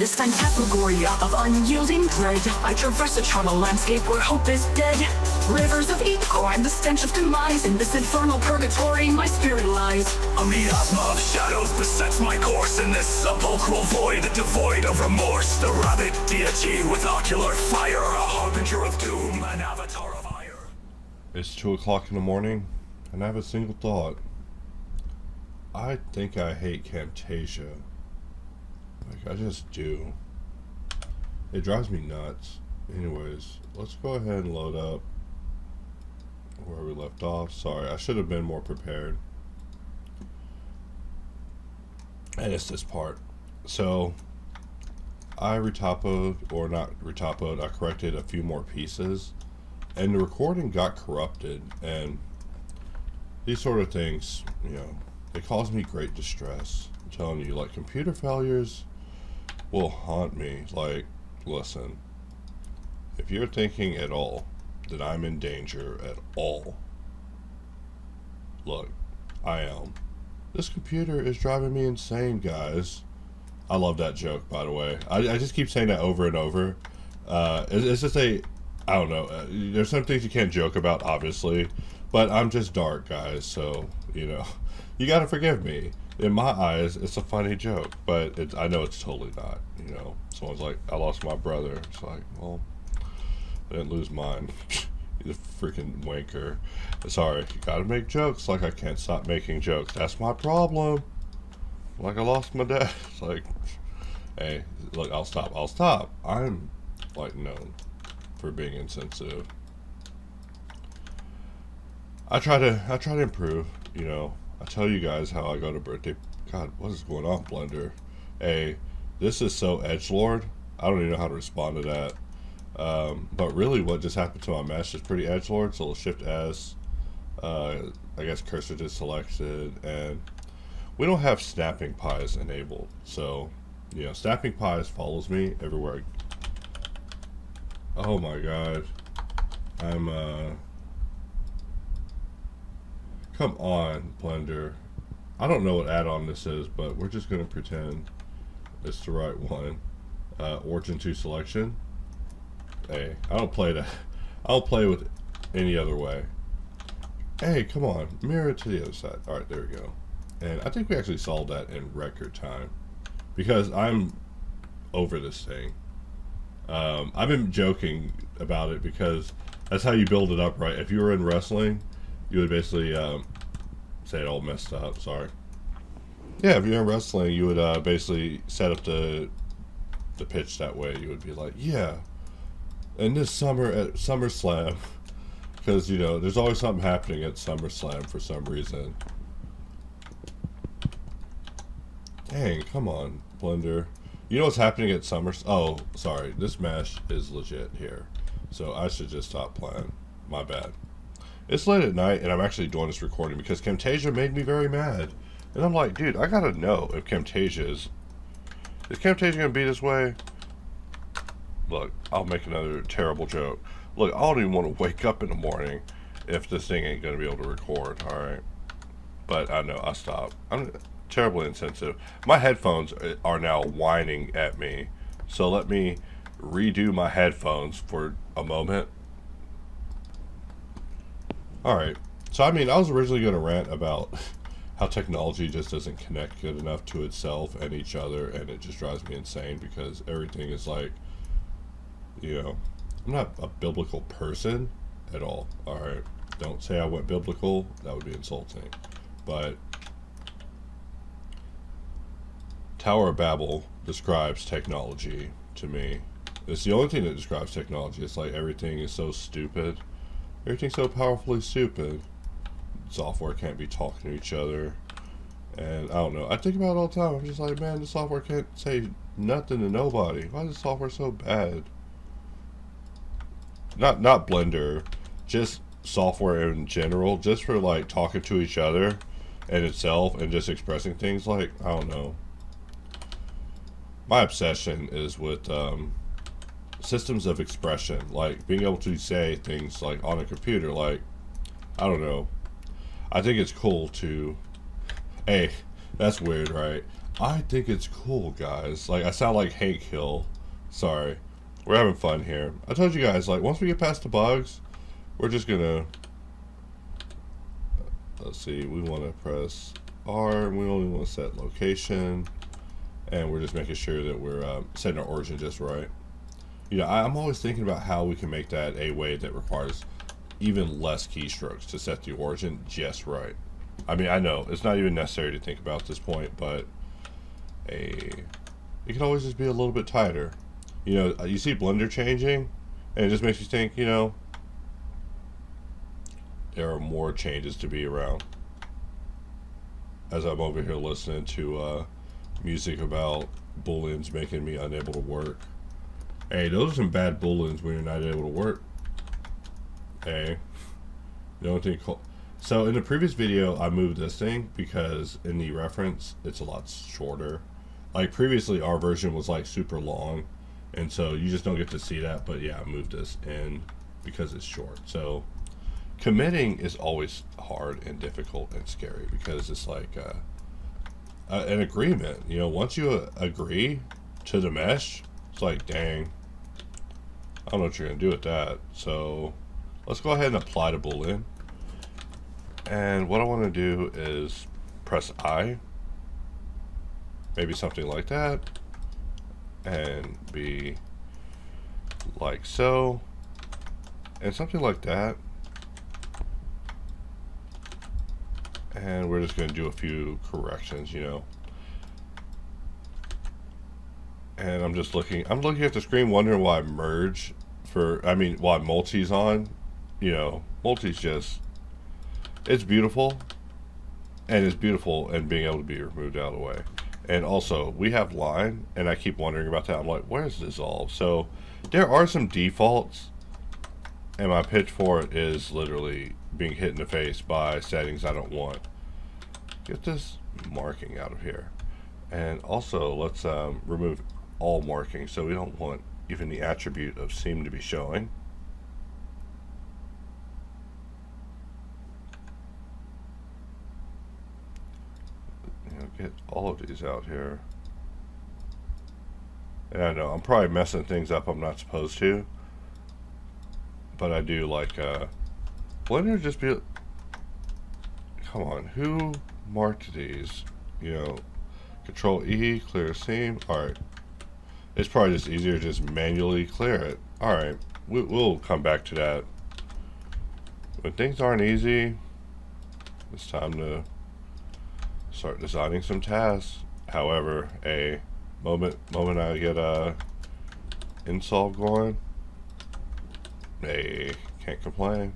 this phantasmagoria of unyielding dread. I traverse a charnel landscape where hope is dead. Rivers of ichor and the stench of demise. In this infernal purgatory my spirit lies. A miasma of shadows besets my course in this sepulchral void, devoid of remorse. The rabbit deity with ocular fire, a harbinger of doom, an avatar of ire. It's 2 o'clock in the morning, and I have a single thought. I think I hate Camtasia. Like, I just do. It drives me nuts. Anyways, let's go ahead and load up where we left off. Sorry, I should have been more prepared. And it's this part. So, I retopoed, or not retopoed, I corrected a few more pieces. And the recording got corrupted. And these sort of things, you know, they cause me great distress. I'm telling you, like, computer failures will haunt me. Like, listen, if you're thinking at all that I'm in danger at all, look, I am. This computer is driving me insane, guys. I love that joke, by the way. I just keep saying that over and over. It's just I don't know. There's some things you can't joke about, obviously, but I'm just dark, guys, so, you know, you gotta forgive me. In my eyes, it's a funny joke, but I know it's totally not, you know. Someone's like, I lost my brother. It's like, well, I didn't lose mine. He's a freaking wanker. Sorry, you gotta make jokes. Like, I can't stop making jokes. That's my problem. Like, I lost my dad. It's like, hey, look, I'll stop. I'm, like, known for being insensitive. I try to improve, you know. I tell you guys how I go to birthday. God, what is going on, Blender? Hey, this is so edgelord. I don't even know how to respond to that. But really, what just happened to my mesh is pretty edgelord. So, Shift S, I guess cursor just selected, and we don't have snapping pies enabled. So, you know, snapping pies follows me everywhere. Oh my God, come on, Blender. I don't know what add-on this is, but we're just gonna pretend it's the right one. Origin to selection. Hey, I don't play that. I don't play with any other way. Hey, come on, mirror it to the other side. All right, there we go. And I think we actually solved that in record time, because I'm over this thing. I've been joking about it because that's how you build it up, right? If you were in wrestling, you would basically say it all messed up. Sorry. Yeah, if you're in wrestling, you would basically set up the pitch that way. You would be like, yeah, and this summer at SummerSlam, because, you know, there's always something happening at SummerSlam for some reason. Dang, come on, Blender. You know what's happening at oh, sorry, this mesh is legit here, so I should just stop playing. My bad. It's late at night, and I'm actually doing this recording because Camtasia made me very mad. And I'm like, dude, I gotta know if Camtasia is Camtasia gonna be this way? Look, I'll make another terrible joke. Look, I don't even want to wake up in the morning if this thing ain't gonna be able to record, alright? But I know, I stopped. I'm terribly insensitive. My headphones are now whining at me, so let me redo my headphones for a moment. Alright, so I mean, I was originally going to rant about how technology just doesn't connect good enough to itself and each other, and it just drives me insane because everything is like, you know, I'm not a biblical person at all, alright? Don't say I went biblical, that would be insulting. But Tower of Babel describes technology to me. It's the only thing that describes technology. It's like everything is so stupid. Everything's so powerfully stupid. Software can't be talking to each other. And I don't know. I think about it all the time. I'm just like, man, the software can't say nothing to nobody. Why is the software so bad? Not Blender. Just software in general. Just for like talking to each other and itself and just expressing things. Like, I don't know. My obsession is with systems of expression, like being able to say things like on a computer. Like, I don't know, I think it's cool to, hey, That's weird, right? I think it's cool, guys. Like, I sound like Hank Hill. Sorry. We're having fun here. I told you guys, like, once we get past the bugs, we're just gonna... Let's see, we want to press R, and we only want to set location, and we're just making sure that we're setting our origin just right. You know, I'm always thinking about how we can make that a way that requires even less keystrokes to set the origin just right. I mean, I know it's not even necessary to think about at this point, but it can always just be a little bit tighter. You know, you see Blender changing, and it just makes you think, you know, there are more changes to be around. As I'm over here listening to music about booleans making me unable to work. Hey, those are some bad booleans when you're not able to work. Hey, the only thing called... So in the previous video, I moved this thing because in the reference, it's a lot shorter. Like previously, our version was like super long, and so you just don't get to see that. But yeah, I moved this in because it's short. So committing is always hard and difficult and scary because it's like an agreement. You know, once you agree to the mesh, it's like, dang, I don't know what you're gonna do with that. So let's go ahead and apply the boolean. And what I want to do is press I, maybe something like that, and be like so, and something like that. And we're just going to do a few corrections, you know. And I'm looking at the screen wondering why merge why multi's on. You know, multi's just, it's beautiful, and it's beautiful and being able to be removed out of the way. And also, we have line, and I keep wondering about that. I'm like, where's dissolve? So there are some defaults, and my pitch for it is literally being hit in the face by settings I don't want. Get this marking out of here. And also, let's remove all marking, so we don't want even the attribute of seem to be showing. Get all of these out here. And I know I'm probably messing things up I'm not supposed to, but I do like Blender just be, come on, who marked these? You know, Control E, clear seam. Alright, it's probably just easier to just manually clear it. Alright, we'll come back to that. When things aren't easy, it's time to start designing some tasks. However, a moment I get install going, can't complain.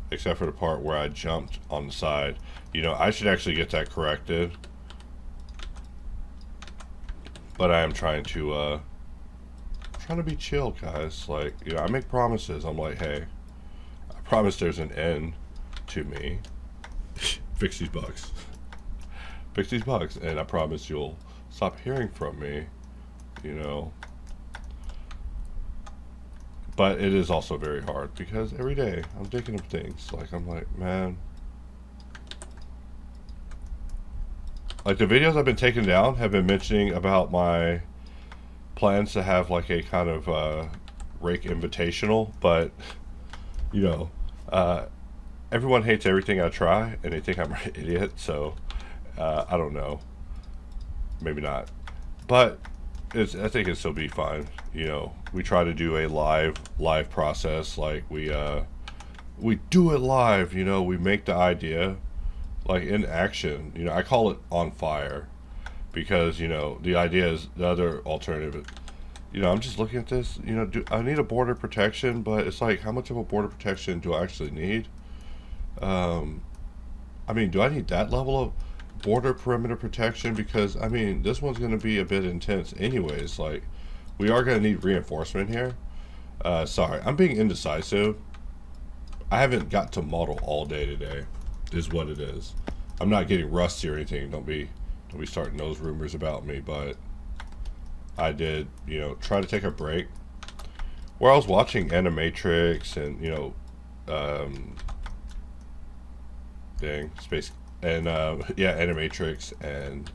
Except for the part where I jumped on the side. You know, I should actually get that corrected. But I am trying to be chill, guys. Like, you know, I make promises. I'm like, hey, I promise there's an end to me. Fix these bugs. Fix these bugs, and I promise you'll stop hearing from me, you know. But it is also very hard because every day I'm thinking of things. Like, I'm like, man. Like, the videos I've been taking down have been mentioning about my plans to have like a kind of rake invitational, but, you know, everyone hates everything I try, and they think I'm an idiot, so I don't know. Maybe not. But I think it'll still be fine. You know, we try to do a live process. Like, we do it live, you know. We make the idea, like, in action. You know, I call it on fire. Because, you know, the idea is the other alternative. You know, I'm just looking at this. You know, I need a border protection, but it's like, how much of a border protection do I actually need? I mean, do I need that level of border perimeter protection? Because, I mean, this one's going to be a bit intense anyways. Like, we are going to need reinforcement here. Sorry, I'm being indecisive. I haven't got to model all day today, is what it is. I'm not getting rusty or anything. Don't be starting those rumors about me, but I did, you know, try to take a break where I was watching Animatrix and, you know, Space and yeah, Animatrix and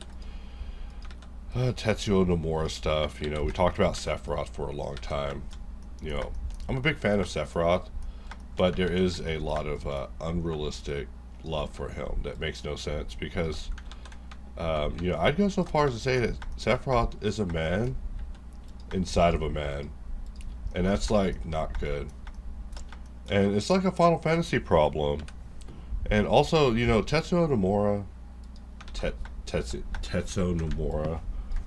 Tetsuo Nomura stuff. You know, we talked about Sephiroth for a long time. You know, I'm a big fan of Sephiroth, but there is a lot of unrealistic love for him that makes no sense because, you know, I'd go so far as to say that Sephiroth is a man inside of a man, and that's like not good. And it's like a Final Fantasy problem. And also, you know, Tetsuo Nomura, Tetsuo Nomura,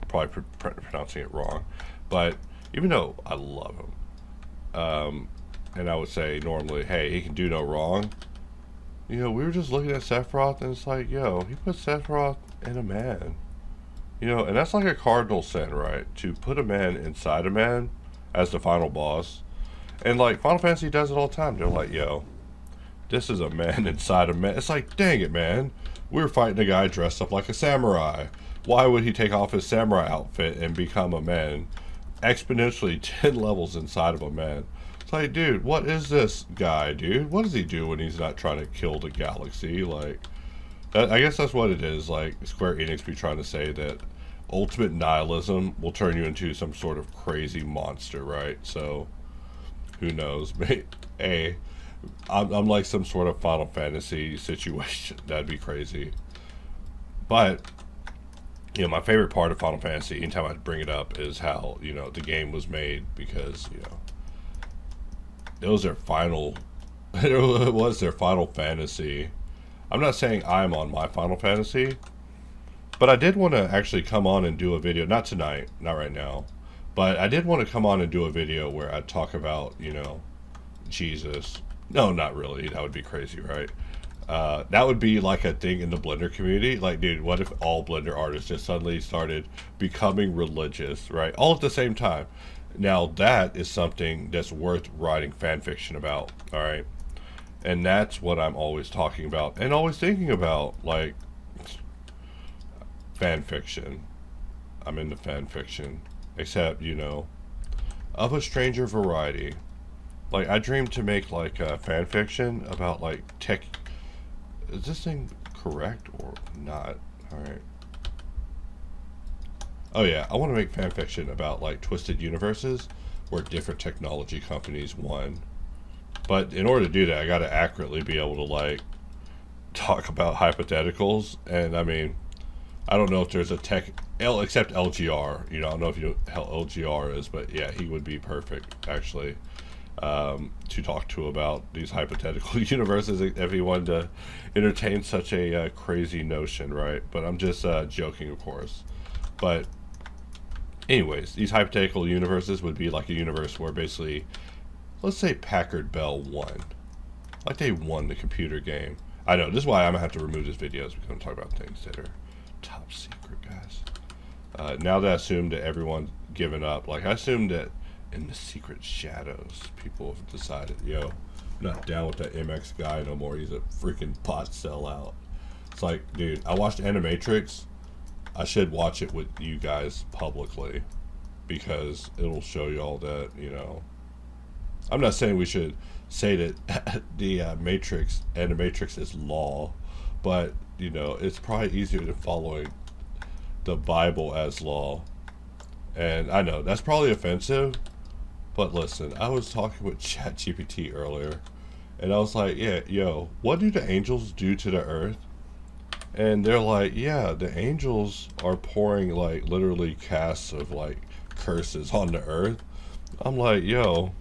probably pronouncing it wrong, but even though I love him, and I would say normally, hey, he can do no wrong. You know, we were just looking at Sephiroth, and it's like, yo, he put Sephiroth in a man. You know, and that's like a cardinal sin, right? To put a man inside a man as the final boss. And like Final Fantasy does it all the time. They're like, yo, this is a man inside a man. It's like, dang it, man. We were fighting a guy dressed up like a samurai. Why would he take off his samurai outfit and become a man? Exponentially 10 levels inside of a man. It's like, dude, what is this guy, dude? What does he do when he's not trying to kill the galaxy? Like, I guess that's what it is. Like, Square Enix be trying to say that ultimate nihilism will turn you into some sort of crazy monster, right? So, who knows? Hey, I'm like some sort of Final Fantasy situation. That'd be crazy. But, you know, my favorite part of Final Fantasy, anytime I bring it up, is how, you know, the game was made because, you know, it was their final, it was their Final Fantasy. I'm not saying I'm on my Final Fantasy, but I did want to actually come on and do a video, not tonight, not right now, but I did want to come on and do a video where I talk about, you know, Jesus. No, not really. That would be crazy, right? That would be like a thing in the Blender community. Like, dude, what if all Blender artists just suddenly started becoming religious, right? All at the same time. Now, that is something that's worth writing fan fiction about, all right? And that's what I'm always talking about and always thinking about, like, fan fiction. I'm into fan fiction. Except, you know, of a stranger variety. Like, I dream to make, like, a fan fiction about, like, tech. Is this thing correct or not? Alright. Oh, yeah. I want to make fan fiction about, like, twisted universes where different technology companies won. But in order to do that, I got to accurately be able to, like, talk about hypotheticals. And, I mean, I don't know if there's a tech. Except LGR. You know, I don't know if you know how LGR is, but yeah, he would be perfect, actually. To talk to about these hypothetical universes if he wanted to entertain such a crazy notion, right? But I'm just joking, of course. But anyways, these hypothetical universes would be like a universe where basically, let's say Packard Bell won. Like they won the computer game. I know, this is why I'm going to have to remove this video because I'm talking about things that are top secret, guys. Now that I assume that everyone's given up, like I assume that in the secret shadows, people have decided, yo, I'm not down with that MX guy no more. He's a freaking bot sellout. It's like, dude, I watched Animatrix. I should watch it with you guys publicly because it'll show you all that, you know. I'm not saying we should say that the Animatrix is law, but, you know, it's probably easier than following the Bible as law. And I know, that's probably offensive. But listen, I was talking with ChatGPT earlier, and I was like, yeah, yo, what do the angels do to the earth? And they're like, yeah, the angels are pouring, like, literally casts of, like, curses on the earth. I'm like, yo,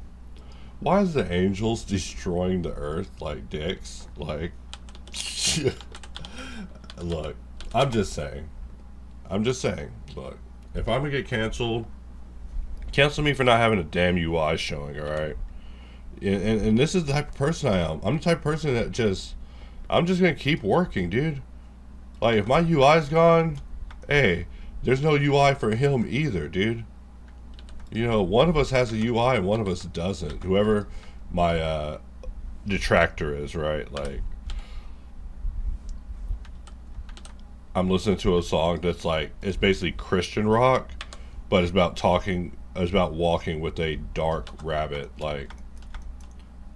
why is the angels destroying the earth like dicks? Like, look, I'm just saying, look, if I'm gonna get canceled, cancel me for not having a damn UI showing, alright? And this is the type of person I am. I'm the type of person that I'm just gonna keep working, dude. Like, if my UI's gone, hey, there's no UI for him either, dude. You know, one of us has a UI and one of us doesn't. Whoever my detractor is, right? Like, I'm listening to a song that's like, it's basically Christian rock, but it's about walking with a dark rabbit. Like,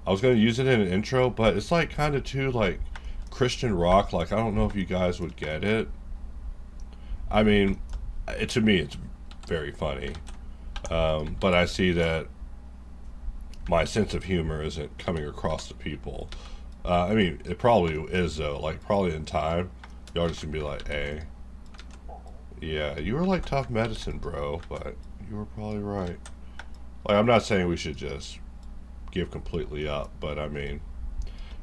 I was gonna use it in an intro, but it's like kind of too like Christian rock, like, I don't know if you guys would get it. I mean, to me, it's very funny. But I see that my sense of humor isn't coming across to people. I mean, it probably is, though. Like, probably in time, y'all just gonna be like, hey, yeah, you were like tough medicine, bro, but you were probably right. Like, I'm not saying we should just give completely up, but I mean,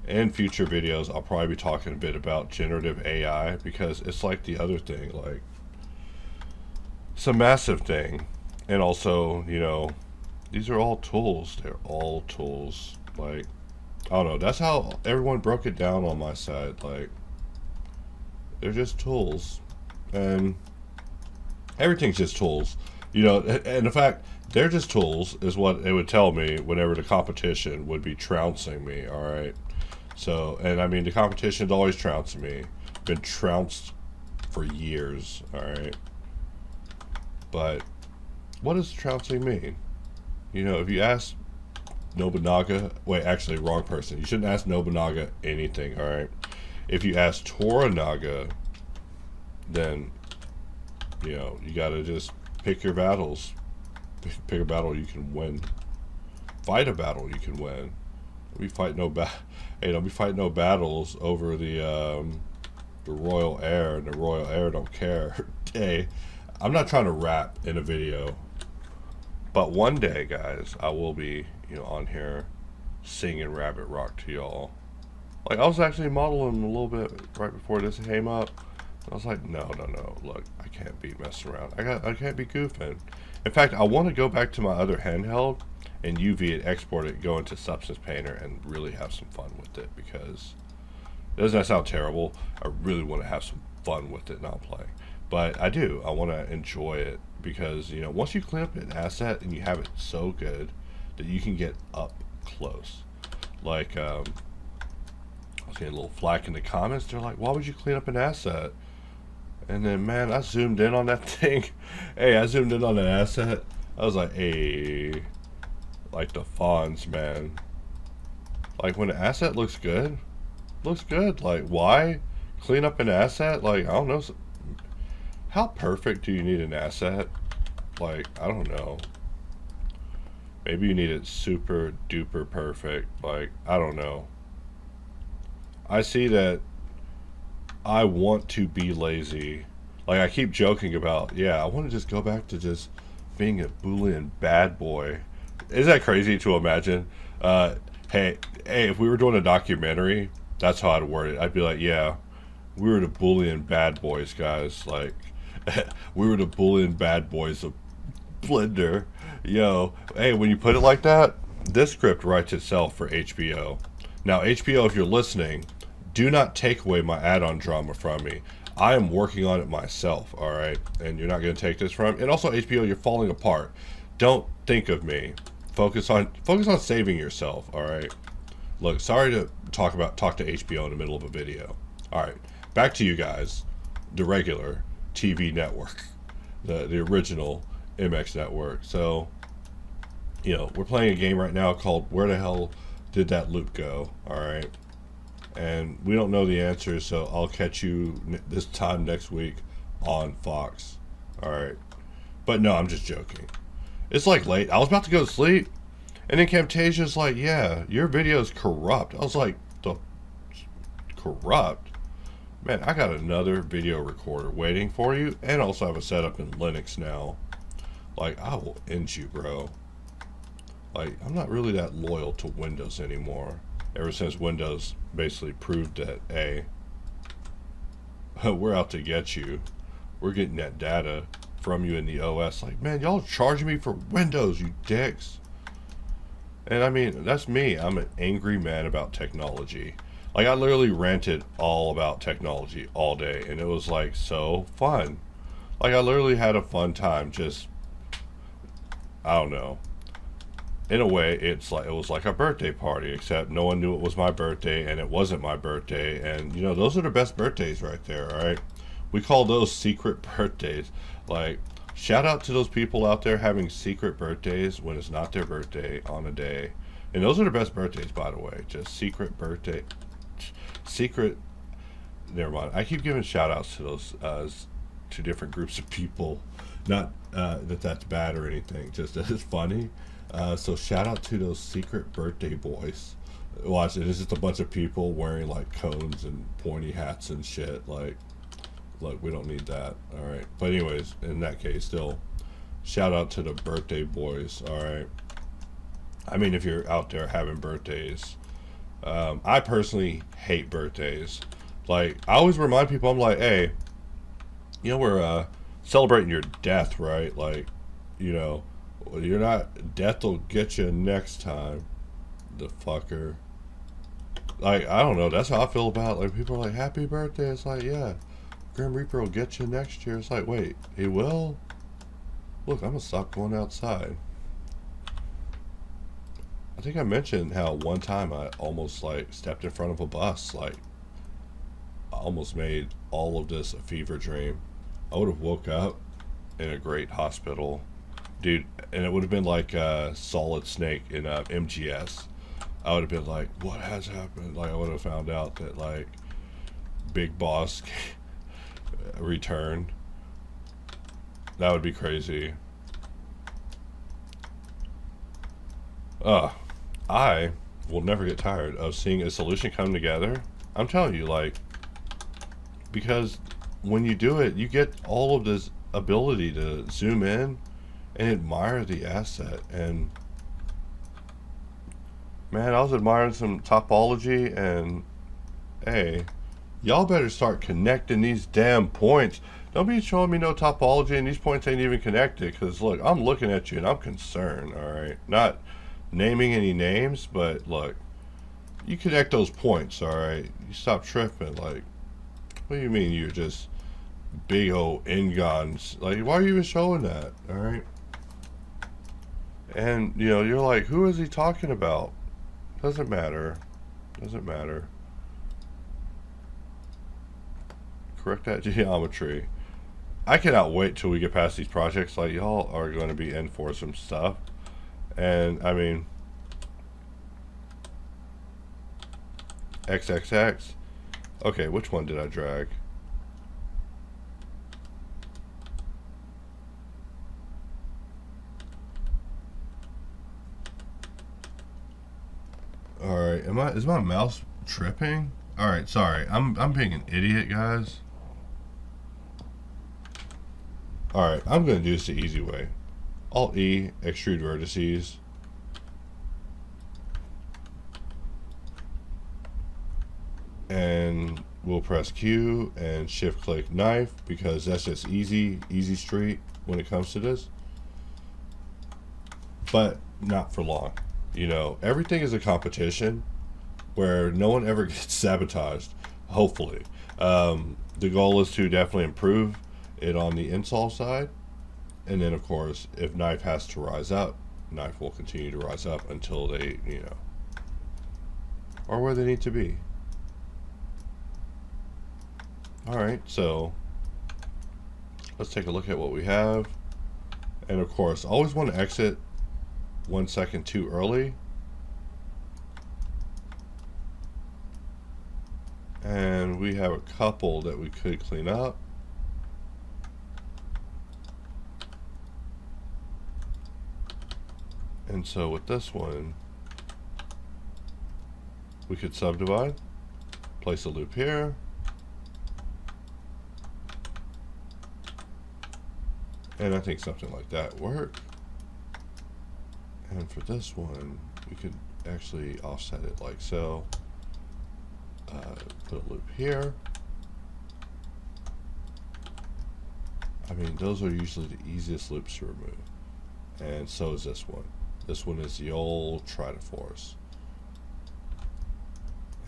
in future videos, I'll probably be talking a bit about generative AI, because it's like the other thing, like, it's a massive thing. And also, you know, these are all tools. They're all tools. Like, I don't know. That's how everyone broke it down on my side. Like, they're just tools. And everything's just tools. You know, and the fact they're just tools is what it would tell me whenever the competition would be trouncing me, alright? So, and I mean, the competition's always trouncing me. Been trounced for years, alright? But what does trouncing mean? You know, if you ask Nobunaga, wait, actually, wrong person. You shouldn't ask Nobunaga anything, alright? If you ask Toranaga, then, you know, you gotta just pick your battles. Pick a battle you can win. Fight a battle you can win. Don't be fighting don't be fighting no battles over the royal heir, and the royal heir don't care. Hey, I'm not trying to rap in a video, but one day, guys, I will be, you know, on here singing Rabbit Rock to y'all. Like, I was actually modeling a little bit right before this came up. I was like, no, look, I can't be messing around. I can't be goofing. In fact, I want to go back to my other handheld and UV it, export it, go into Substance Painter, and really have some fun with it, because, doesn't that sound terrible? I really want to have some fun with it, not play. But I do. I want to enjoy it, because, you know, once you clean up an asset and you have it so good that you can get up close. Like, I was getting a little flack in the comments. They're like, why would you clean up an asset? And then, man, I zoomed in on that thing. Hey, I zoomed in on an asset. I was like, hey, like the fonts, man. Like, when an asset looks good. Like, why clean up an asset? Like, I don't know. How perfect do you need an asset? Like, I don't know. Maybe you need it super duper perfect. Like, I don't know. I see that I want to be lazy. Like, I keep joking about, yeah, I want to just go back to just being a Boolean bad boy. Is that crazy to imagine? Hey, if we were doing a documentary, that's how I'd word it. I'd be like, yeah, we were the Boolean bad boys, guys. Like, we were the Boolean bad boys of Blender. Yo, hey, when you put it like that, this script writes itself for HBO. Now, HBO, if you're listening, do not take away my add-on drama from me. I am working on it myself, alright? And you're not going to take this from me. And also, HBO, you're falling apart. Don't think of me. Focus on saving yourself, alright? Look, sorry to talk to HBO in the middle of a video. Alright, back to you guys. The regular TV network. The original MX network. So, you know, we're playing a game right now called Where the Hell Did That Loop Go? Alright? And we don't know the answer, so I'll catch you this time next week on Fox. Alright. But no, I'm just joking. It's like late. I was about to go to sleep, and then Camtasia's like, yeah, your video's corrupt. I was like, the corrupt? Man, I got another video recorder waiting for you, and also have a setup in Linux now. Like, I will end you, bro. Like, I'm not really that loyal to Windows anymore. Ever since Windows basically proved that, hey, we're out to get you. We're getting that data from you in the OS. Like, man, y'all charging me for Windows, you dicks. And I mean, that's me. I'm an angry man about technology. Like, I literally ranted all about technology all day, and it was like so fun. Like, I literally had a fun time. Just, I don't know. In a way, it was like a birthday party, except no one knew it was my birthday, and it wasn't my birthday. And, you know, those are the best birthdays right there, alright? We call those secret birthdays. Like, shout out to those people out there having secret birthdays when it's not their birthday on a day. And those are the best birthdays, by the way. Just secret birthday. Secret never mind. I keep giving shout outs to those to different groups of people. Not that that's bad or anything, just that it's funny. So shout out to those secret birthday boys. Watch it. It's just a bunch of people wearing like cones and pointy hats and shit. Like, look, we don't need that. All right. But anyways, in that case, still, shout out to the birthday boys. All right. I mean, if you're out there having birthdays, I personally hate birthdays. Like, I always remind people, I'm like, hey, you know, we're celebrating your death, right? Like, you know, you're not, death will get you next time, the fucker. Like, I don't know, that's how I feel about it. Like, people are like, happy birthday. It's like, yeah, Grim Reaper will get you next year. It's like, wait, he will? Look, I'm gonna stop going outside. I think I mentioned how one time I almost like stepped in front of a bus. Like, I almost made all of this a fever dream. I would have woke up in a great hospital, dude, and it would have been like Solid Snake in MGS. I would have been like, what has happened? Like, I would have found out that like Big Boss returned. That would be crazy. I will never get tired of seeing a solution come together. I'm telling you, like, because when you do it, you get all of this ability to zoom in and admire the asset. And man, I was admiring some topology, and hey, y'all better start connecting these damn points. Don't be showing me no topology and these points ain't even connected, because look, I'm looking at you and I'm concerned. All right, not naming any names, but look, you connect those points. All right, you stop tripping. Like, what do you mean you're just big old N-gons? Like, why are you even showing that? All right, and you know, you're like, who is he talking about? Doesn't matter. Doesn't matter. Correct that geometry. I cannot wait till we get past these projects. Like, y'all are going to be in for some stuff. And I mean, XXX. Okay, which one did I drag? All right, is my mouse tripping? All right, sorry. I'm being an idiot, guys. All right, I'm going to do this the easy way. Alt-E, extrude vertices. And we'll press Q and shift-click knife, because that's just easy street when it comes to this. But not for long. You know, everything is a competition where no one ever gets sabotaged, hopefully. The goal is to definitely improve it on the install side. And then, of course, if knife has to rise up, knife will continue to rise up until they, you know, are where they need to be. Alright, so let's take a look at what we have. And of course, always want to exit 1 second too early. And we have a couple that we could clean up. And so with this one, we could subdivide, place a loop here, and I think something like that worked. And for this one, we could actually offset it like so. Put a loop here. I mean, those are usually the easiest loops to remove. And so is this one. This one is the old try to force.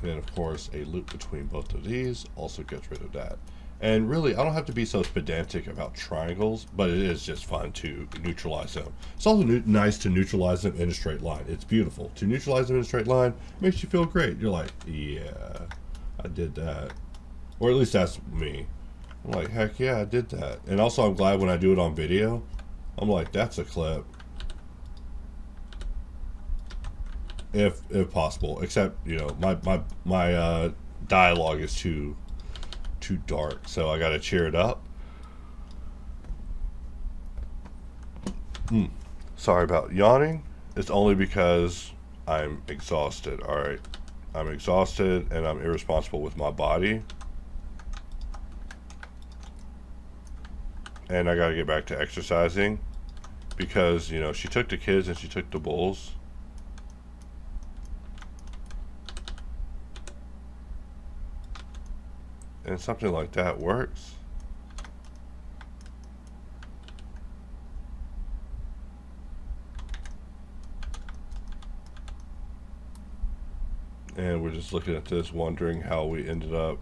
And then of course a loop between both of these also gets rid of that. And really, I don't have to be so pedantic about triangles, but it is just fun to neutralize them. It's also nice to neutralize them in a straight line. It's beautiful. To neutralize them in a straight line makes you feel great. You're like, yeah, I did that. Or at least that's me. I'm like, heck yeah, I did that. And also I'm glad when I do it on video, I'm like, that's a clip. If possible. Except, you know, my dialogue is too too dark, so I gotta cheer it up. Sorry about yawning. It's only because I'm exhausted. Alright, I'm exhausted and I'm irresponsible with my body, and I gotta get back to exercising because, you know, she took the kids and she took the bulls. And something like that works. And we're just looking at this, wondering how we ended up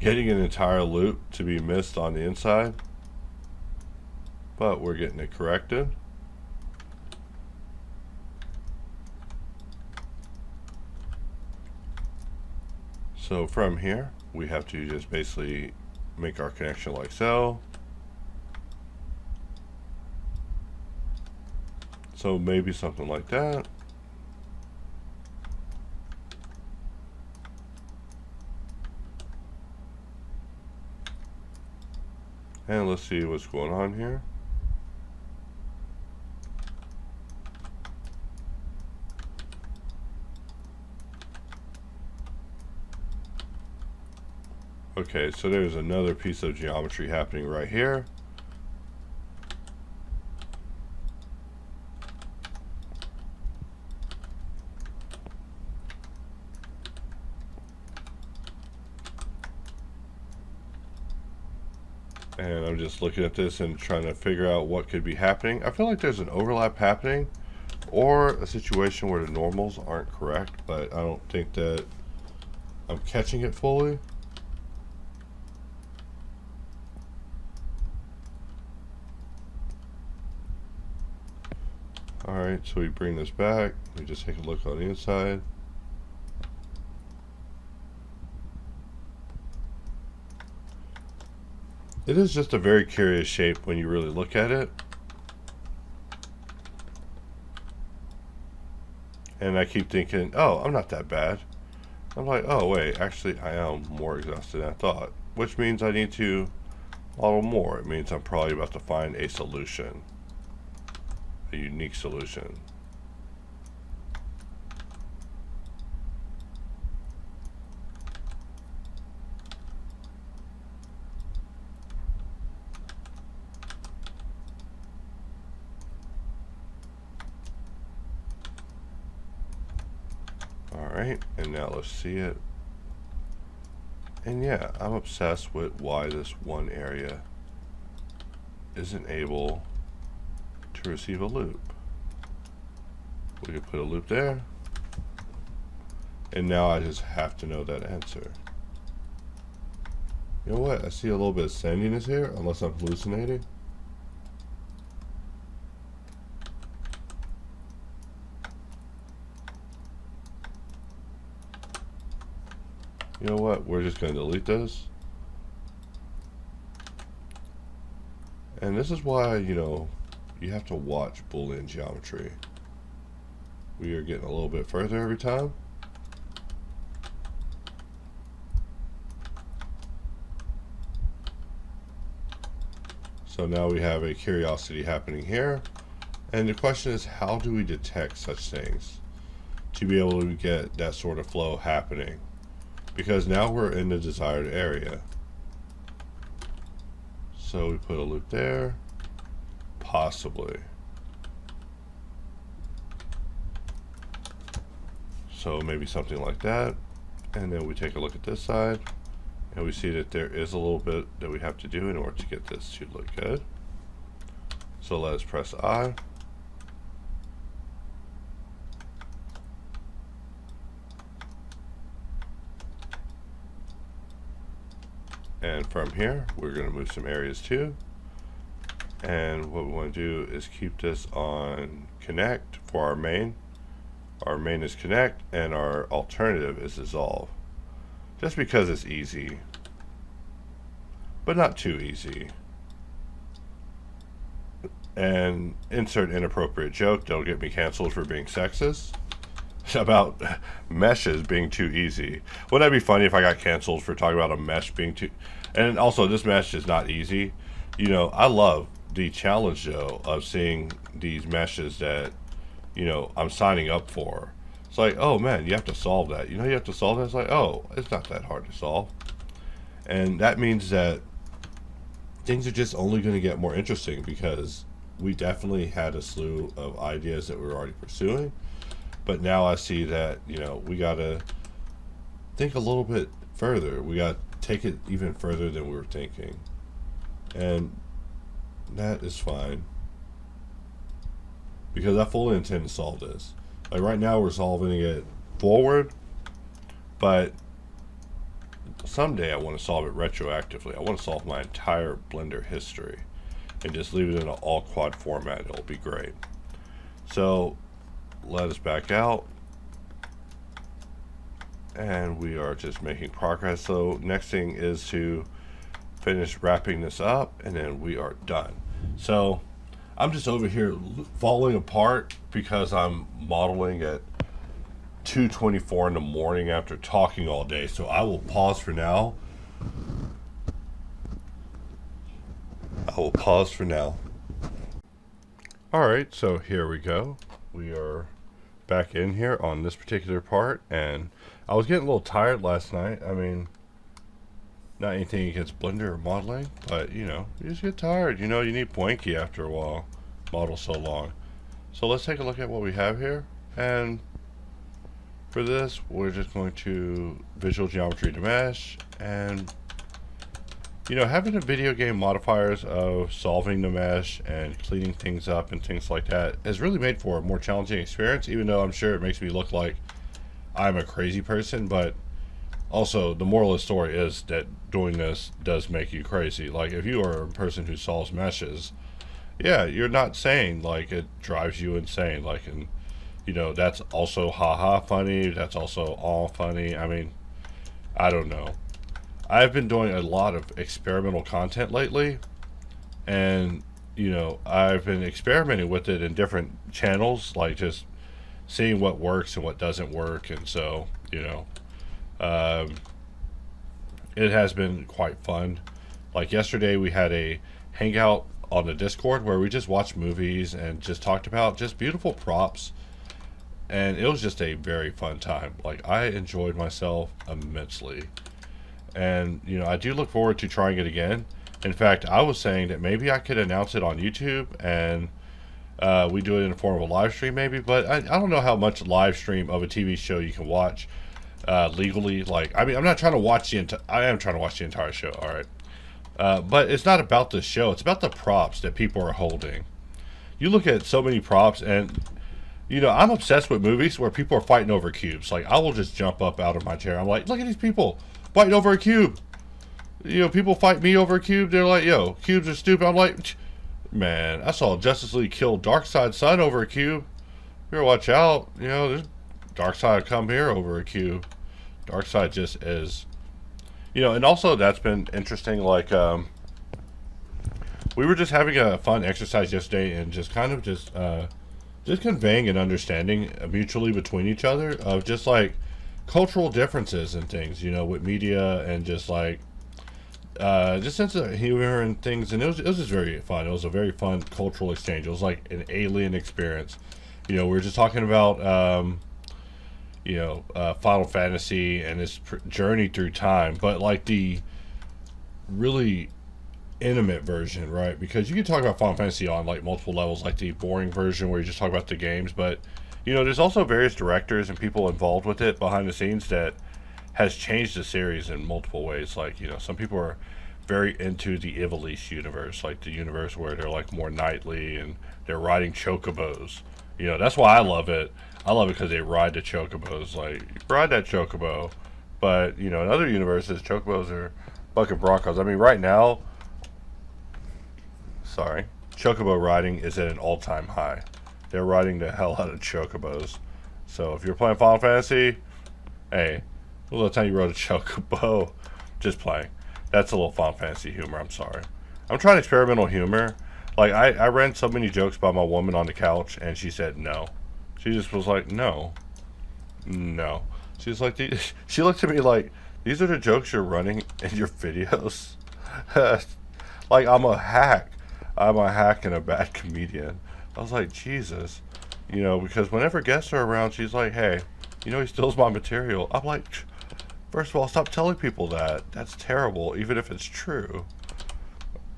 getting an entire loop to be missed on the inside. But we're getting it corrected. So from here, we have to just basically make our connection like so. So maybe something like that. And let's see what's going on here. Okay, so there's another piece of geometry happening right here. And I'm just looking at this and trying to figure out what could be happening. I feel like there's an overlap happening, or a situation where the normals aren't correct, but I don't think that I'm catching it fully. Alright, so we bring this back. We just take a look on the inside. It is just a very curious shape when you really look at it. And I keep thinking, oh, I'm not that bad. I'm like, oh wait, actually I am more exhausted than I thought. Which means I need to model more. It means I'm probably about to find a solution. A unique solution. Alright, and now let's see it. And yeah, I'm obsessed with why this one area isn't able to receive a loop. We could put a loop there, and now I just have to know that answer. You know what? I see a little bit of sandiness here, unless I'm hallucinating. You know what? We're just going to delete this. And this is why, you know, you have to watch Boolean geometry. We are getting a little bit further every time. So now we have a curiosity happening here. And the question is, how do we detect such things to be able to get that sort of flow happening? Because now we're in the desired area. So we put a loop there, possibly. So maybe something like that. And then we take a look at this side, and we see that there is a little bit that we have to do in order to get this to look good. So let's press I. And from here, we're going to move some areas too. And what we want to do is keep this on connect for our main. Our main is connect, and our alternative is dissolve. Just because it's easy, but not too easy. And insert inappropriate joke. Don't get me canceled for being sexist. about meshes being too easy. Wouldn't that be funny if I got canceled for talking about a mesh being too... And also, this mesh is not easy. You know, I love the challenge, though, of seeing these meshes that, you know, I'm signing up for. It's like, oh, man, you have to solve that. You know, you have to solve that. It's like, oh, it's not that hard to solve. And that means that things are just only going to get more interesting, because we definitely had a slew of ideas that we were already pursuing. But now I see that, you know, we got to think a little bit further. We got to take it even further than we were thinking. And that is fine, because I fully intend to solve this. Like right now we're solving it forward, but someday I want to solve it retroactively. I want to solve my entire Blender history and just leave it in an all quad format. It'll be great. So let us back out, and we are just making progress. So next thing is to finish wrapping this up, and then we are done. So I'm just over here falling apart because I'm modeling at 2:24 in the morning after talking all day. So I will pause for now. Alright, so here we go. We are back in here on this particular part, and I was getting a little tired last night. I mean, not anything against Blender or modeling, but you know, you just get tired. You know, you need blankie after a while. Model so long. So let's take a look at what we have here. And for this, we're just going to visual geometry to mesh, and you know, having the video game modifiers of solving the mesh and cleaning things up and things like that has really made for a more challenging experience, even though I'm sure it makes me look like I'm a crazy person. But also, the moral of the story is that doing this does make you crazy. Like, if you are a person who solves meshes, yeah, you're not saying like it drives you insane. Like, and you know, that's also haha funny. That's also all funny. I mean, I don't know. I've been doing a lot of experimental content lately, and you know, I've been experimenting with it in different channels, like just seeing what works and what doesn't work. And so, you know, it has been quite fun. Like yesterday we had a hangout on the Discord where we just watched movies and just talked about just beautiful props, and it was just a very fun time. Like, I enjoyed myself immensely, and you know, I do look forward to trying it again. In fact, I was saying that maybe I could announce it on YouTube, and we do it in the form of a live stream maybe, but I don't know how much live stream of a TV show you can watch legally. Like, I mean, I'm not trying to watch I am trying to watch the entire show, alright? But it's not about the show, it's about the props that people are holding. You look at so many props, and you know, I'm obsessed with movies where people are fighting over cubes. Like, I will just jump up out of my chair. I'm like, look at these people fighting over a cube. You know, people fight me over a cube. They're like, yo, cubes are stupid. I'm like, man, I saw Justice League kill Darkseid's son over a cube. You better watch out. You know, there's Darkseid come here over a cube. Darkseid just is. You know, and also that's been interesting. Like, we were just having a fun exercise yesterday, and just kind of just conveying an understanding mutually between each other of just like cultural differences and things, you know, with media, and just like just sense of humor and things. And it was just very fun. It was a very fun cultural exchange. It was like an alien experience. You know, we were just talking about you know, Final Fantasy and its journey through time, but like the really intimate version, right? Because you can talk about Final Fantasy on like multiple levels, like the boring version where you just talk about the games, but you know, there's also various directors and people involved with it behind the scenes that has changed the series in multiple ways. Like, you know, some people are very into the Ivalice universe, like the universe where they're like more knightly and they're riding chocobos. You know, that's why I love it. I love it because they ride the chocobos. Like, ride that chocobo. But, you know, in other universes, chocobos are fucking broncos. I mean, right now, chocobo riding is at an all-time high. They're riding the hell out of chocobos. So if you're playing Final Fantasy, hey, a little time you rode a chocobo, just playing. That's a little Final Fantasy humor, I'm sorry. I'm trying experimental humor. Like, I ran so many jokes by my woman on the couch, and she said no. She just was like, no. No. She's like, she looked at me like, these are the jokes you're running in your videos? Like, I'm a hack. I'm a hack and a bad comedian. I was like, Jesus. You know, because whenever guests are around, she's like, hey, you know, he steals my material. I'm like, first of all, stop telling people that. That's terrible, even if it's true.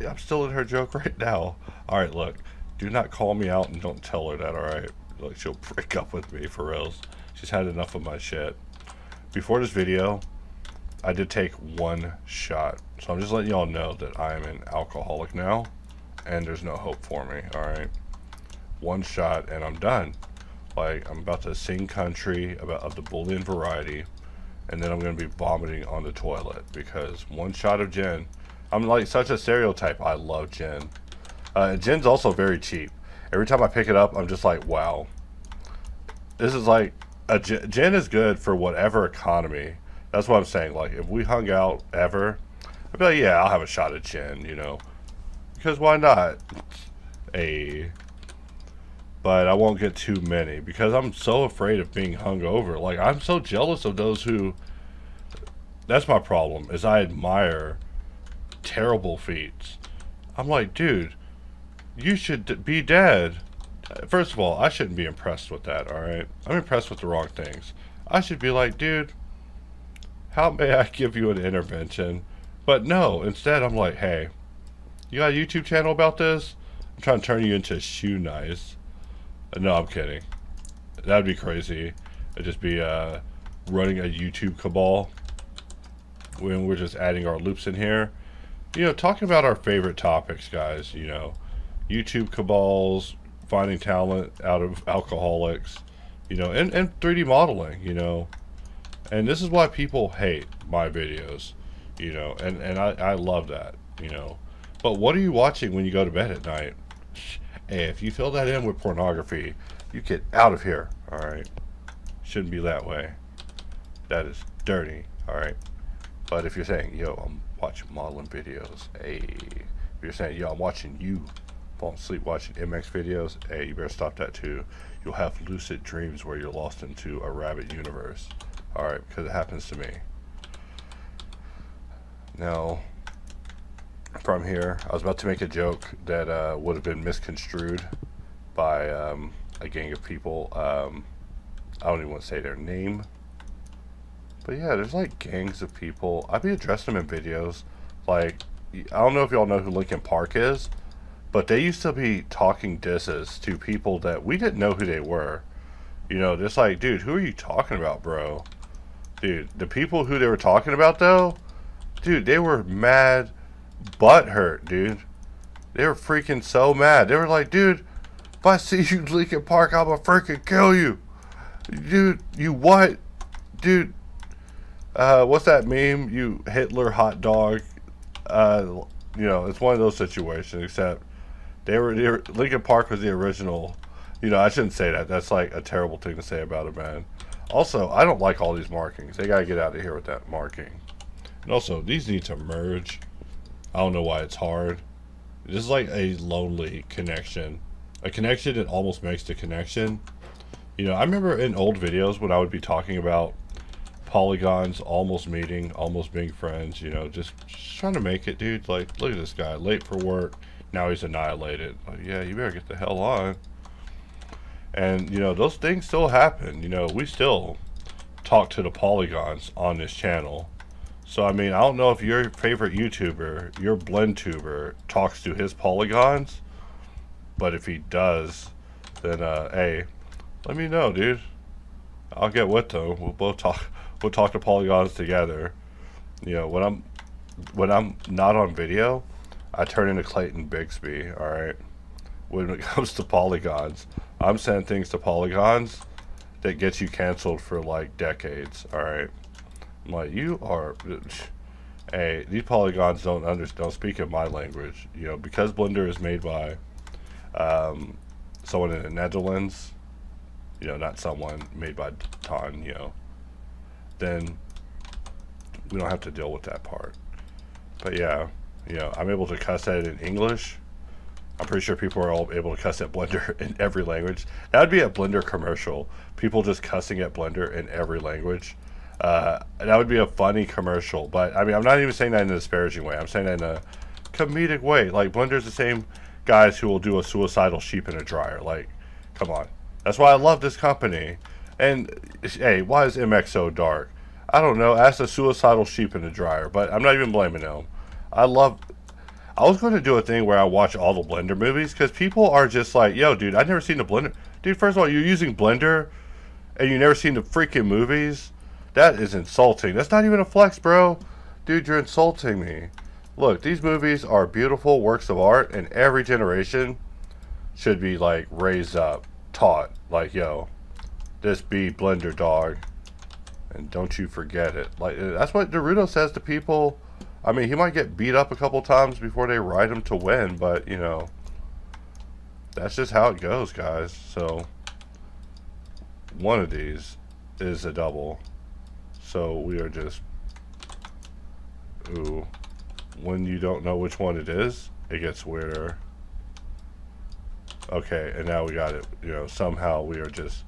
I'm still in her joke right now. Alright, look. Do not call me out and don't tell her that, alright? Like, she'll break up with me for reals. She's had enough of my shit. Before this video, I did take one shot. So I'm just letting y'all know that I am an alcoholic now. And there's no hope for me, alright? One shot and I'm done. Like, I'm about to sing country of the Boolean variety. And then I'm going to be vomiting on the toilet. Because one shot of gin... I'm like such a stereotype. I love gin. Gin's also very cheap. Every time I pick it up, I'm just like, wow. This is like... gin is good for whatever economy. That's what I'm saying. Like, if we hung out ever, I'd be like, yeah, I'll have a shot of gin, you know. Because why not? But I won't get too many. Because I'm so afraid of being hungover. Like, I'm so jealous of those who... That's my problem, is I admire terrible feats. I'm like, dude, you should be dead. First of all, I shouldn't be impressed with that, alright? I'm impressed with the wrong things. I should be like, dude, how may I give you an intervention? But no, instead I'm like, hey, you got a YouTube channel about this? I'm trying to turn you into shoe nice. No, I'm kidding. That'd be crazy. It'd just be running a YouTube cabal when we're just adding our loops in here. You know, talking about our favorite topics, guys, you know, YouTube cabals, finding talent out of alcoholics, you know, and 3D modeling, you know. And this is why people hate my videos, you know, and I love that, you know. But what are you watching when you go to bed at night? Hey, if you fill that in with pornography, you get out of here, alright? Shouldn't be that way. That is dirty, alright? But if you're saying, yo, I'm watching modeling videos, hey, if you're saying, yo, I'm watching you fall asleep watching MX videos, hey, you better stop that too. You'll have lucid dreams where you're lost into a rabbit universe. Alright, because it happens to me. Now, from here, I was about to make a joke that would have been misconstrued by a gang of people. I don't even want to say their name. But yeah, there's like gangs of people. I'd be addressing them in videos. Like, I don't know if y'all know who Linkin Park is, but they used to be talking disses to people that we didn't know who they were. You know, just like, dude, who are you talking about, bro? Dude, the people who they were talking about, though, dude, they were mad butthurt, dude. They were freaking so mad. They were like, dude, if I see you Linkin Park, I'm gonna freaking kill you. Dude, you what? Dude, what's that meme? You Hitler hot dog. You know, it's one of those situations, except they were Linkin Park was the original. You know, I shouldn't say that. That's like a terrible thing to say about a band. Also, I don't like all these markings. They gotta get out of here with that marking. And also, these need to merge. I don't know why it's hard. This is like a lonely connection. A connection that almost makes the connection. You know, I remember in old videos when I would be talking about polygons almost meeting, almost being friends, you know, just trying to make it, dude. Like, look at this guy, late for work, now he's annihilated. Like, yeah, you better get the hell on. And, you know, those things still happen. You know, we still talk to the polygons on this channel. So, I mean, I don't know if your favorite YouTuber, your BlendTuber, talks to his polygons. But if he does, then, hey, let me know, dude. I'll get with them. We'll both talk. We'll talk to polygons together. You know, when I'm not on video, I turn into Clayton Bixby. All right. When it comes to polygons, I'm sending things to polygons that gets you canceled for like decades. All right. I'm like, you are. Hey, these polygons don't speak in my language. You know, because Blender is made by someone in the Netherlands. You know, not someone made by Ton, you know, then we don't have to deal with that part. But yeah, you know, I'm able to cuss at it in English. I'm pretty sure people are all able to cuss at Blender in every language. That would be a Blender commercial. People just cussing at Blender in every language. That would be a funny commercial. But I mean, I'm not even saying that in a disparaging way. I'm saying that in a comedic way. Like, Blender's the same guys who will do a suicidal sheep in a dryer. Like, come on. That's why I love this company. And hey, why is MX so dark? I don't know. Ask a suicidal sheep in a dryer. But I'm not even blaming him. I was going to do a thing where I watch all the Blender movies, because people are just like, yo, dude, I've never seen the Blender. Dude, first of all, you're using Blender and you've never seen the freaking movies? That is insulting. That's not even a flex, bro. Dude, you're insulting me. Look, these movies are beautiful works of art, and every generation should be, like, raised up, taught. Like, yo, this be Blender, dog. And don't you forget it. Like, that's what Naruto says to people. I mean, he might get beat up a couple times before they ride him to win, but, you know, that's just how it goes, guys. So, one of these is a double. So, we are just, ooh, when you don't know which one it is, it gets weirder. Okay, and now we got it. You know, somehow we are just,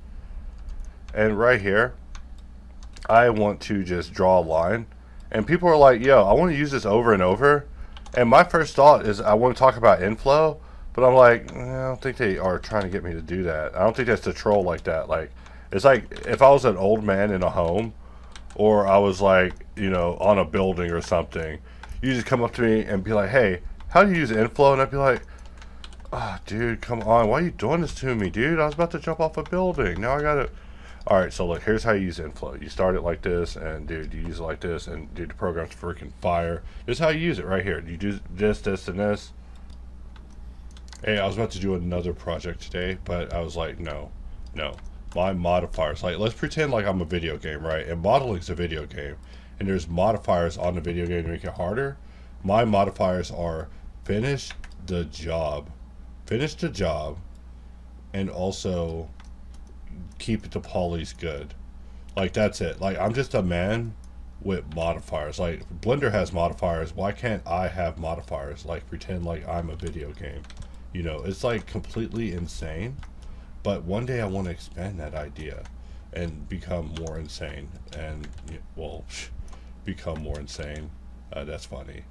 and right here, I want to just draw a line. And people are like, yo, I want to use this over and over. And my first thought is I want to talk about inflow. But I'm like, I don't think they are trying to get me to do that. I don't think that's to troll like that. Like, it's like if I was an old man in a home, or I was like, you know, on a building or something, you just come up to me and be like, hey, how do you use inflow? And I'd be like, oh, dude, come on. Why are you doing this to me, dude? I was about to jump off a building. Now I got to... Alright, so look, here's how you use inflow. You start it like this, and dude, you use it like this, and dude, the program's freaking fire. This is how you use it right here. You do this, this, and this. Hey, I was about to do another project today, but I was like, no. My modifiers, like, let's pretend like I'm a video game, right? And modeling's a video game, and there's modifiers on the video game to make it harder. My modifiers are finish the job, and also keep the polys good. Like, that's it. Like, I'm just a man with modifiers. Like, Blender has modifiers. Why can't I have modifiers? Like, pretend like I'm a video game. You know, it's like completely insane. But one day I want to expand that idea and become more insane. And, well, become more insane. That's funny.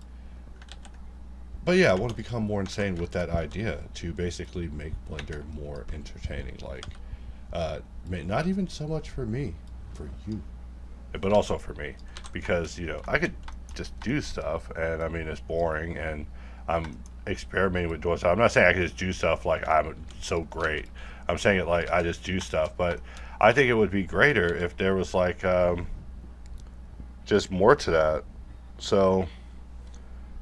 But yeah, I want to become more insane with that idea to basically make Blender more entertaining. Like, not even so much for me, for you, but also for me, because, you know, I could just do stuff, and I mean, it's boring, and I'm experimenting with doing stuff. I'm not saying I could just do stuff like I'm so great. I'm saying it like I just do stuff, but I think it would be greater if there was like just more to that. So,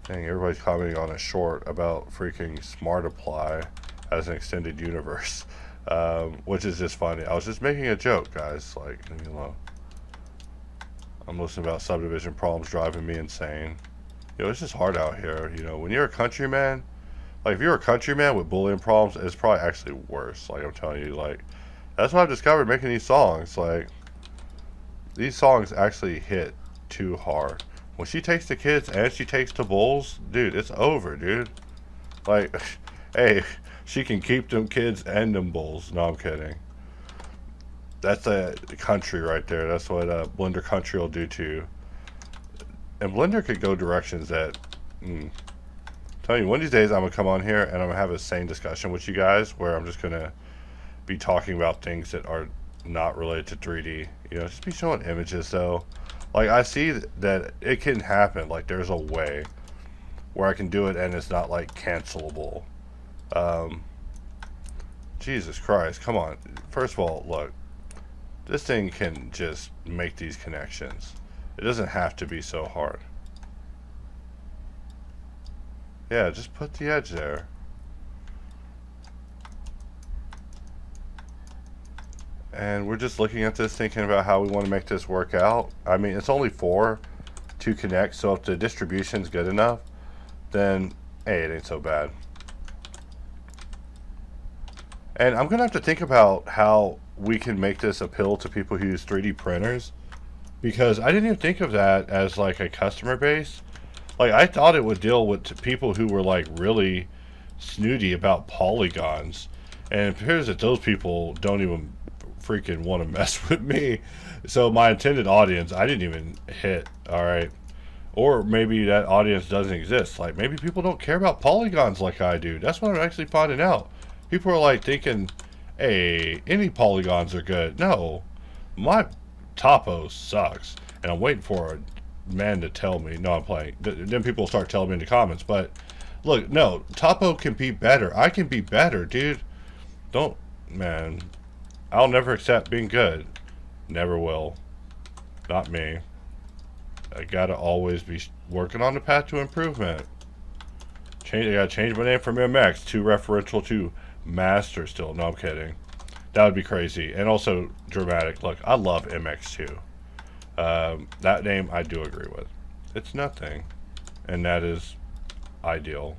dang, everybody's commenting on a short about freaking Smart Apply as an extended universe. Which is just funny. I was just making a joke, guys. Like, you know, I'm listening about subdivision problems driving me insane. You know, it's just hard out here. You know, when you're a countryman, like, if you're a countryman with Boolean problems, it's probably actually worse. Like, I'm telling you, like, that's what I've discovered making these songs. Like, these songs actually hit too hard. When she takes the kids and she takes the bulls, dude, it's over, dude. Like, hey, she can keep them kids and them bulls. No, I'm kidding. That's a country right there. That's what Blender country will do to you. And Blender could go directions that... Tell you, one of these days I'm going to come on here and I'm going to have a sane discussion with you guys where I'm just going to be talking about things that are not related to 3D. You know, just be showing images, though. Like, I see that it can happen. Like, there's a way where I can do it and it's not, like, cancelable. Jesus Christ, come on. First of all, look, this thing can just make these connections. It doesn't have to be so hard. Yeah, just put the edge there. And we're just looking at this, thinking about how we want to make this work out. I mean, it's only 4 to connect, so if the distribution's good enough, then, hey, it ain't so bad. And I'm going to have to think about how we can make this appeal to people who use 3D printers, because I didn't even think of that as like a customer base. Like, I thought it would deal with people who were like really snooty about polygons, and it appears that those people don't even freaking want to mess with me. So my intended audience, I didn't even hit. All right. Or maybe that audience doesn't exist. Like, maybe people don't care about polygons like I do. That's what I'm actually finding out. People are like thinking, hey, any polygons are good. No, my topo sucks. And I'm waiting for a man to tell me. No, I'm playing. Then people start telling me in the comments. But look, no, topo can be better. I can be better, dude. Don't, man. I'll never accept being good. Never will. Not me. I gotta always be working on the path to improvement. I gotta change my name from MX to referential to Master still. No, I'm kidding. That would be crazy. And also dramatic. Look, I love MX2. That name I do agree with. It's nothing. And that is ideal.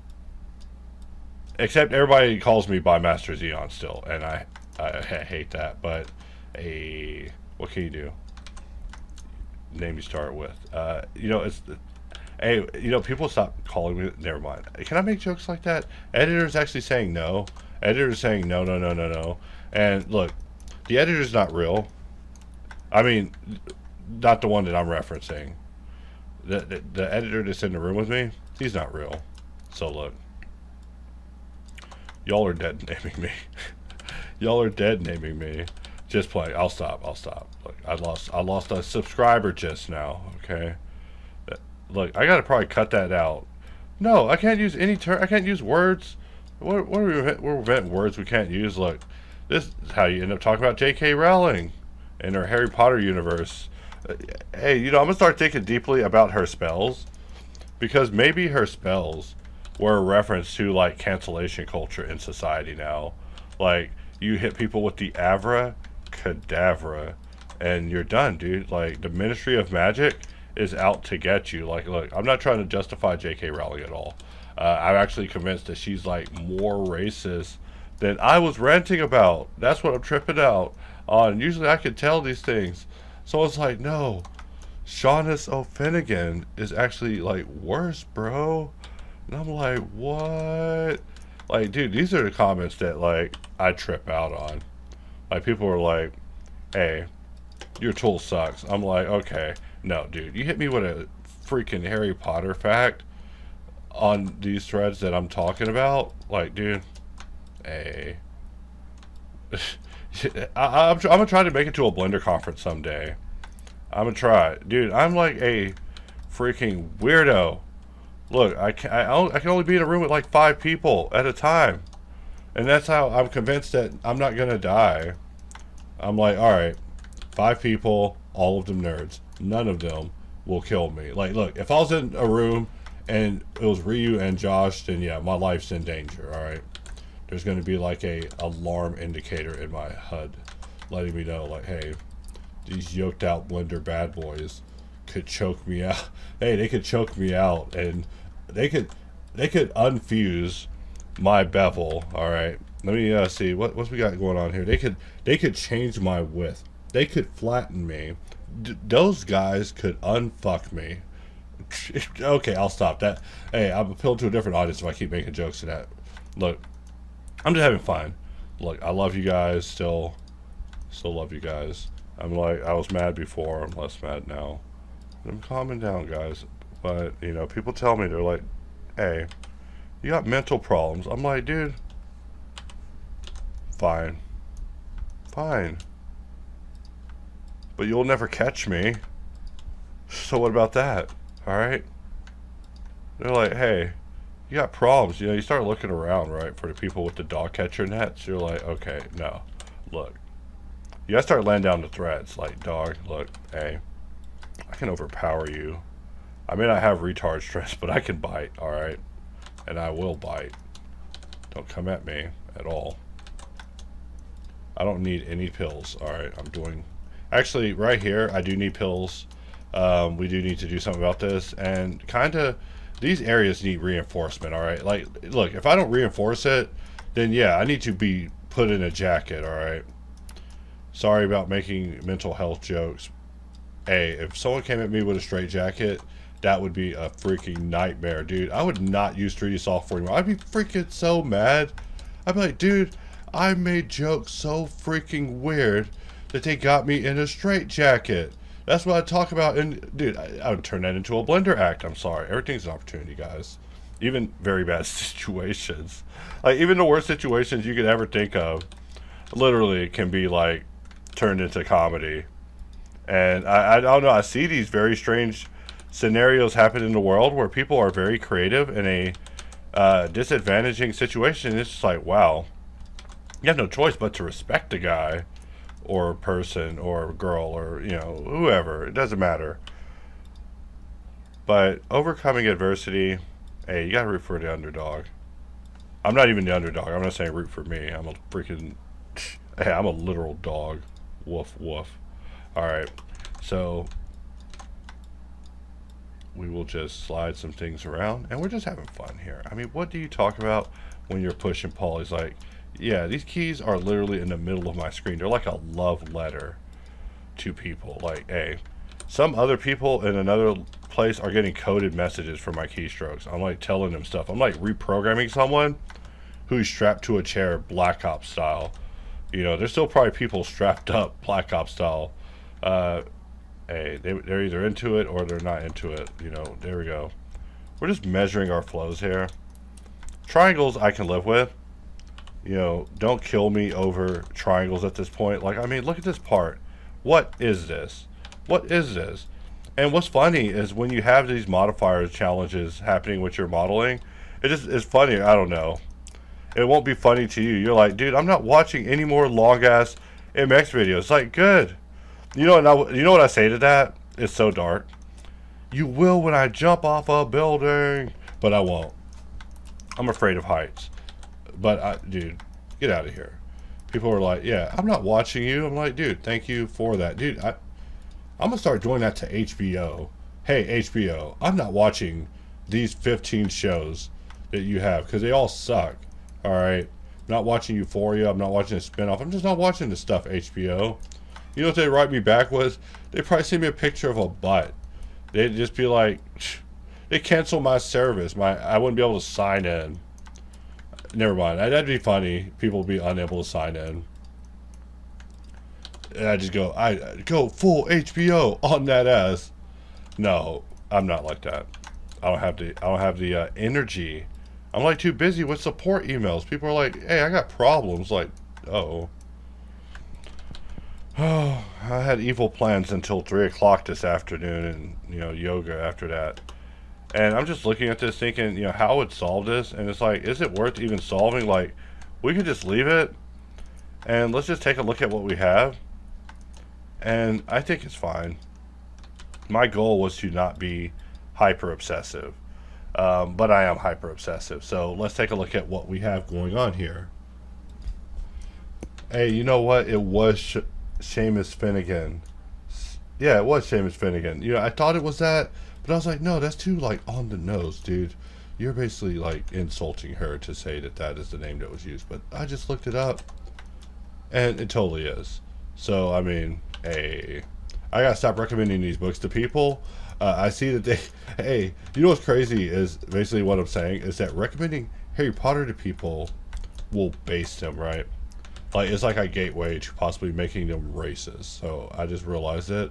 Except everybody calls me by Master Xeon still. And I hate that. But what can you do? Name you start with. You know, it's hey, you know, people stop calling me. Never mind. Can I make jokes like that? Editor's actually saying no. Editor's saying no, no, no, no, no. And look, the editor's not real. I mean, not the one that I'm referencing. The editor that's in the room with me, he's not real. So look, y'all are dead naming me. Y'all are dead naming me. Just play. I'll stop. Look, I lost a subscriber just now. Okay. Look, I gotta probably cut that out. No, I can't use any term. I can't use words. What are we're preventing words we can't use? Look, this is how you end up talking about J.K. Rowling and her Harry Potter universe. Hey, you know, I'm gonna start thinking deeply about her spells, because maybe her spells were a reference to like cancellation culture in society now. Like, you hit people with the Avra Cadavra and you're done, dude. Like, the Ministry of Magic is out to get you. Like, look, I'm not trying to justify J.K. Rowling at all. I'm actually convinced that she's like more racist than I was ranting about. That's what I'm tripping out on. Usually I can tell these things. So it's like, no, Shaughness O'Finnegan is actually like worse, bro. And I'm like, what? Like, dude, these are the comments that like I trip out on. Like, people are like, hey, your tool sucks. I'm like, okay. No, dude, you hit me with a freaking Harry Potter fact on these threads that I'm talking about. Like, dude, hey. I'm gonna try to make it to a Blender conference someday. I'm gonna try. Dude, I'm like a freaking weirdo. Look, I can only be in a room with like 5 people at a time. And that's how I'm convinced that I'm not gonna die. I'm like, alright, 5 people, all of them nerds. None of them will kill me. Like, look, if I was in a room and it was Ryu and Josh, then yeah, my life's in danger, alright? There's gonna be like a alarm indicator in my HUD letting me know, like, hey, these yoked out Blender bad boys could choke me out. Hey, they could choke me out, and they could unfuse my bevel. All right, let me see what we got going on here. They could change my width. They could flatten me. Those guys could unfuck me. Okay, I'll stop that. Hey, I'm appealing to a different audience if I keep making jokes to that. Look, I'm just having fun. Look, I love you guys still love you guys. I'm like, I was mad before, I'm less mad now. I'm calming down, guys. But, you know, people tell me, they're like, hey, you got mental problems. I'm like, dude, fine. But you'll never catch me. So what about that? Alright? They're like, hey, you got problems. You know, you start looking around, right, for the people with the dog catcher nets. You're like, okay, no. Look. You gotta start laying down the threats. Like, dog, look, hey, I can overpower you. I may not have retard stress, but I can bite, alright? And I will bite. Don't come at me at all. I don't need any pills, alright? I'm doing... Actually, right here, I do need pills. We do need to do something about this. And kinda, these areas need reinforcement, alright? Like, look, if I don't reinforce it, then yeah, I need to be put in a jacket, alright? Sorry about making mental health jokes. Hey, if someone came at me with a straight jacket, that would be a freaking nightmare, dude. I would not use 3D software anymore. I'd be freaking so mad. I'd be like, dude, I made jokes so freaking weird that they got me in a straitjacket. That's what I talk about. And dude, I would turn that into a Blender act. I'm sorry. Everything's an opportunity, guys. Even very bad situations. Like, even the worst situations you could ever think of, literally can be, like, turned into comedy. And I don't know. I see these very strange scenarios happen in the world where people are very creative in a disadvantaging situation. It's just like, wow. You have no choice but to respect the guy or person or girl or, you know, whoever. It doesn't matter. But overcoming adversity, hey, you gotta root for the underdog. I'm not even the underdog. I'm not saying root for me. I'm a freaking... Hey, I'm a literal dog. Woof, woof. Alright, so we will just slide some things around, and we're just having fun here. I mean, what do you talk about when you're pushing polys? Like, yeah, these keys are literally in the middle of my screen. They're like a love letter to people. Like, hey, some other people in another place are getting coded messages for my keystrokes. I'm like telling them stuff. I'm like reprogramming someone who's strapped to a chair, Black Ops style. You know, there's still probably people strapped up Black Ops style. Hey, they're either into it or they're not into it. You know, there we go. We're just measuring our flows here. Triangles I can live with. You know, don't kill me over triangles at this point. Like, I mean, look at this part. What is this? What is this? And what's funny is when you have these modifiers challenges happening with your modeling, it just is funny. I don't know. It won't be funny to you. You're like, dude, I'm not watching any more long ass MX videos. It's like, good. You know, you know what I say to that? It's so dark. You will when I jump off a building, but I won't. I'm afraid of heights. But dude, get out of here. People are like, yeah, I'm not watching you. I'm like, dude, thank you for that, dude. I'm gonna start doing that to HBO. Hey, HBO, I'm not watching these 15 shows that you have because they all suck. All right, I'm not watching Euphoria. I'm not watching a spinoff. I'm just not watching the stuff HBO. You know what they write me back with? They probably send me a picture of a butt. They'd just be like, they cancel my service. I wouldn't be able to sign in. Never mind. That'd be funny. People would be unable to sign in. And I go full HBO on that ass. No, I'm not like that. I don't have the energy. I'm like too busy with support emails. People are like, hey, I got problems. Like, oh, I had evil plans until 3 o'clock this afternoon, and you know, yoga after that. And I'm just looking at this thinking, you know, how would solve this? And it's like, is it worth even solving? Like, we could just leave it and let's just take a look at what we have. And I think it's fine. My goal was to not be hyper obsessive, but I am hyper obsessive. So let's take a look at what we have going on here. Hey, you know what? It was Seamus Finnegan. Yeah, it was Seamus Finnegan. You know, I thought it was that, but I was like, no, that's too, like, on the nose, dude. You're basically, like, insulting her to say that that is the name that was used. But I just looked it up, and it totally is. So, I mean, hey, I gotta stop recommending these books to people. I see that they, hey, you know what's crazy is basically what I'm saying is that recommending Harry Potter to people will base them, right? Like, it's like a gateway to possibly making them racist. So I just realized that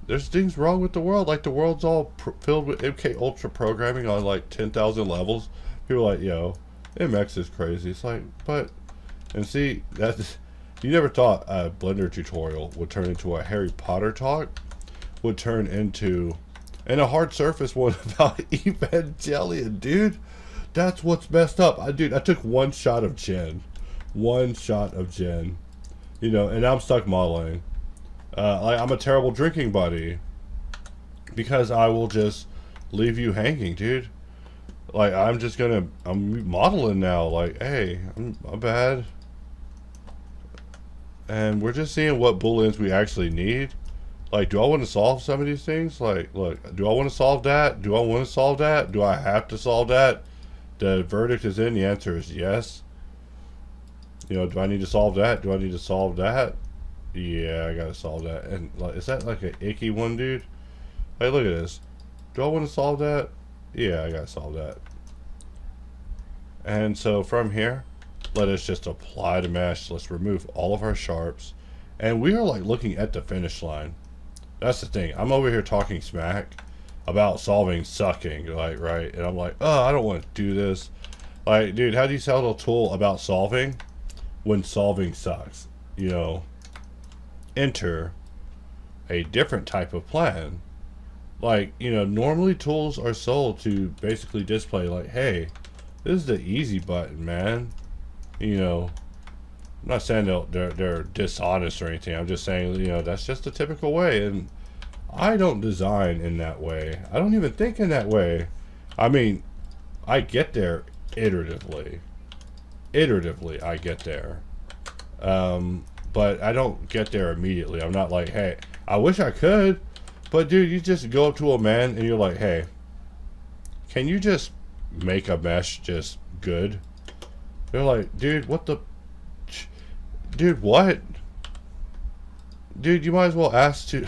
there's things wrong with the world. Like, the world's all filled with MK Ultra programming on like 10,000 levels. People are like, yo, MX is crazy. It's like, but, and see, that's, you never thought a Blender tutorial would turn into a Harry Potter talk, would turn into, and a hard surface one about Evangelion, dude. That's what's messed up. Dude, I took one shot of Jen. One shot of gin, you know, and I'm stuck modeling. Like, I'm a terrible drinking buddy because I will just leave you hanging, dude. Like, I'm modeling now. Like, hey, I'm bad, and we're just seeing what booleans we actually need. Like, do I want to solve some of these things? Like, look, do I want to solve that? Do I want to solve that? Do I have to solve that? The verdict is in. The answer is yes. You know, do I need to solve that? Do I need to solve that? Yeah, I gotta solve that. And like, is that like an icky one, dude? Hey, look at this. Do I want to solve that? Yeah, I gotta solve that. And so from here, let us just apply the mesh. Let's remove all of our sharps. And we are like looking at the finish line. That's the thing. I'm over here talking smack about solving sucking, like, right? And I'm like, oh, I don't want to do this. Like, dude, how do you sell a tool about solving when solving sucks? You know, enter a different type of plan. Like, you know, normally tools are sold to basically display like, hey, this is the easy button, man. You know, I'm not saying they're dishonest or anything. I'm just saying, you know, that's just the typical way. And I don't design in that way. I don't even think in that way. I mean, I get there iteratively. Iteratively, I get there. But I don't get there immediately. I'm not like, hey, I wish I could. But, dude, you just go up to a man and you're like, hey, can you just make a mesh just good? They're like, dude, what the... Dude, what? Dude, you might as well ask to...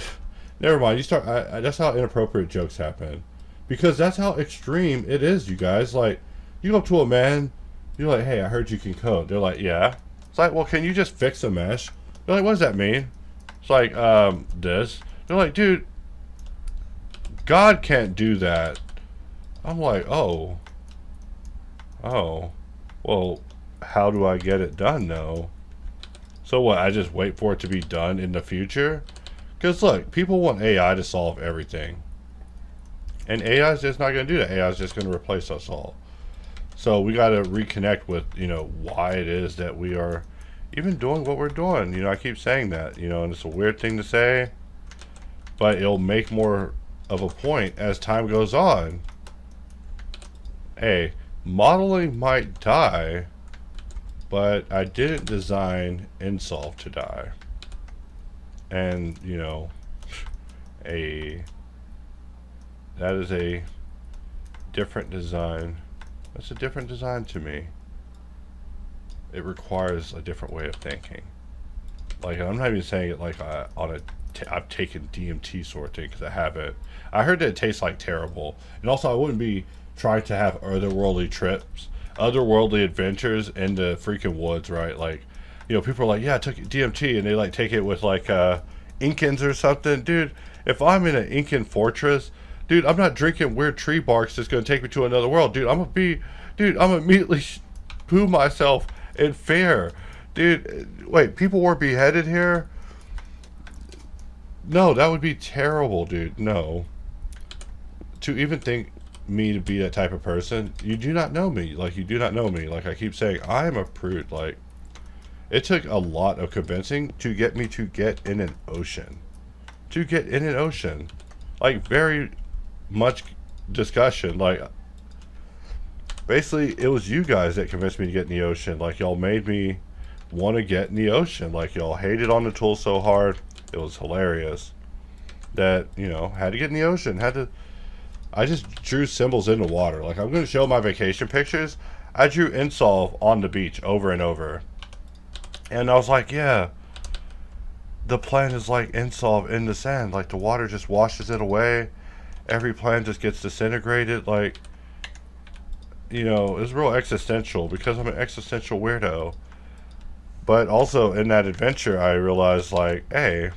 Never mind, you start... that's how inappropriate jokes happen. Because that's how extreme it is, you guys. Like, you go up to a man, you're like, hey, I heard you can code. They're like, yeah. It's like, well, can you just fix a mesh? They're like, what does that mean? It's like, this. They're like, dude, God can't do that. I'm like, oh. Well, how do I get it done, though? So what, I just wait for it to be done in the future? Because, look, people want AI to solve everything. And AI is just not going to do that. AI is just going to replace us all. So we got to reconnect with, you know, why it is that we are even doing what we're doing. You know, I keep saying that, you know, and it's a weird thing to say, but it'll make more of a point as time goes on. Hey, modeling might die, but I didn't design InSolve to die. And, you know, that is a different design. That's a different design to me. It requires a different way of thinking. Like, I'm not even saying it like I've taken DMT sort of thing, because I haven't. I heard that it tastes like terrible. And also, I wouldn't be trying to have otherworldly trips, otherworldly adventures in the freaking woods, right? Like, you know, people are like, yeah, I took DMT, and they like take it with like Incans or something. Dude, if I'm in an Incan fortress, dude, I'm not drinking weird tree barks that's gonna take me to another world. Dude, I'm gonna immediately poo myself in fear. Dude, wait, people were beheaded here? No, that would be terrible, dude. No. To even think me to be that type of person, you do not know me. Like, you do not know me. Like I keep saying, I am a prude. Like, it took a lot of convincing to get me to get in an ocean. To get in an ocean. Like, very much discussion. Like, basically, it was you guys that convinced me to get in the ocean. Like, y'all made me want to get in the ocean. Like, y'all hated on the tool so hard. It was hilarious. That, you know, had to get in the ocean. I just drew symbols in the water. Like, I'm going to show my vacation pictures. I drew InSolve on the beach over and over. And I was like, yeah, the plan is like InSolve in the sand. Like, the water just washes it away. Every plan just gets disintegrated. Like, you know, it's real existential because I'm an existential weirdo. But also in that adventure, I realized, like, hey,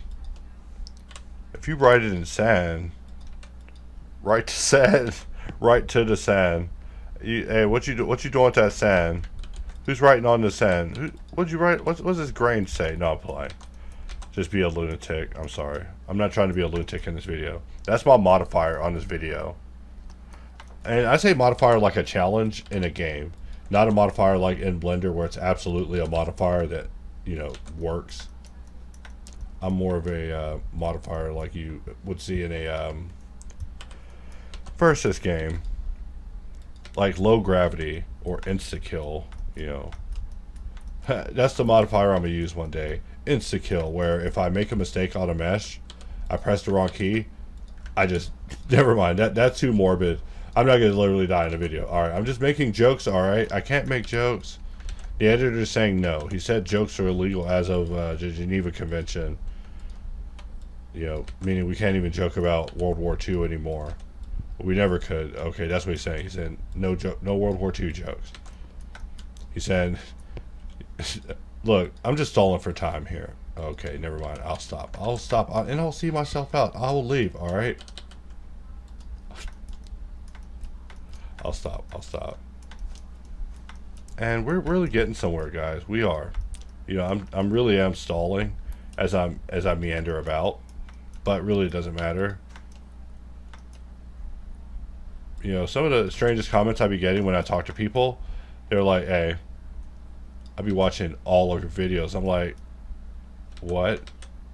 if you write it in sand, write to sand, write to the sand. Hey, what you doing with that sand? Who's writing on the sand? What'd you write? What's this grain say? No, I'm playing. Just be a lunatic. I'm sorry. I'm not trying to be a lunatic in this video. That's my modifier on this video. And I say modifier like a challenge in a game. Not a modifier like in Blender where it's absolutely a modifier that, you know, works. I'm more of a modifier like you would see in a versus game. Like low gravity or insta-kill, you know. That's the modifier I'm going to use one day. Insta-kill, where if I make a mistake on a mesh, I press the wrong key, I just... Never mind, that's too morbid. I'm not going to literally die in a video. Alright, I'm just making jokes, alright? I can't make jokes. The editor's saying no. He said jokes are illegal as of the Geneva Convention. You know, meaning we can't even joke about World War II anymore. We never could. Okay, that's what he's saying. He said no World War II jokes. He said, look, I'm just stalling for time here. Okay, never mind. I'll stop. And I'll see myself out. I will leave. All right. I'll stop. And we're really getting somewhere, guys. We are. You know, I'm really am stalling as I meander about, but really it doesn't matter. You know, some of the strangest comments I be getting when I talk to people, they're like, "Hey, I be watching all of your videos." I'm like, "What?"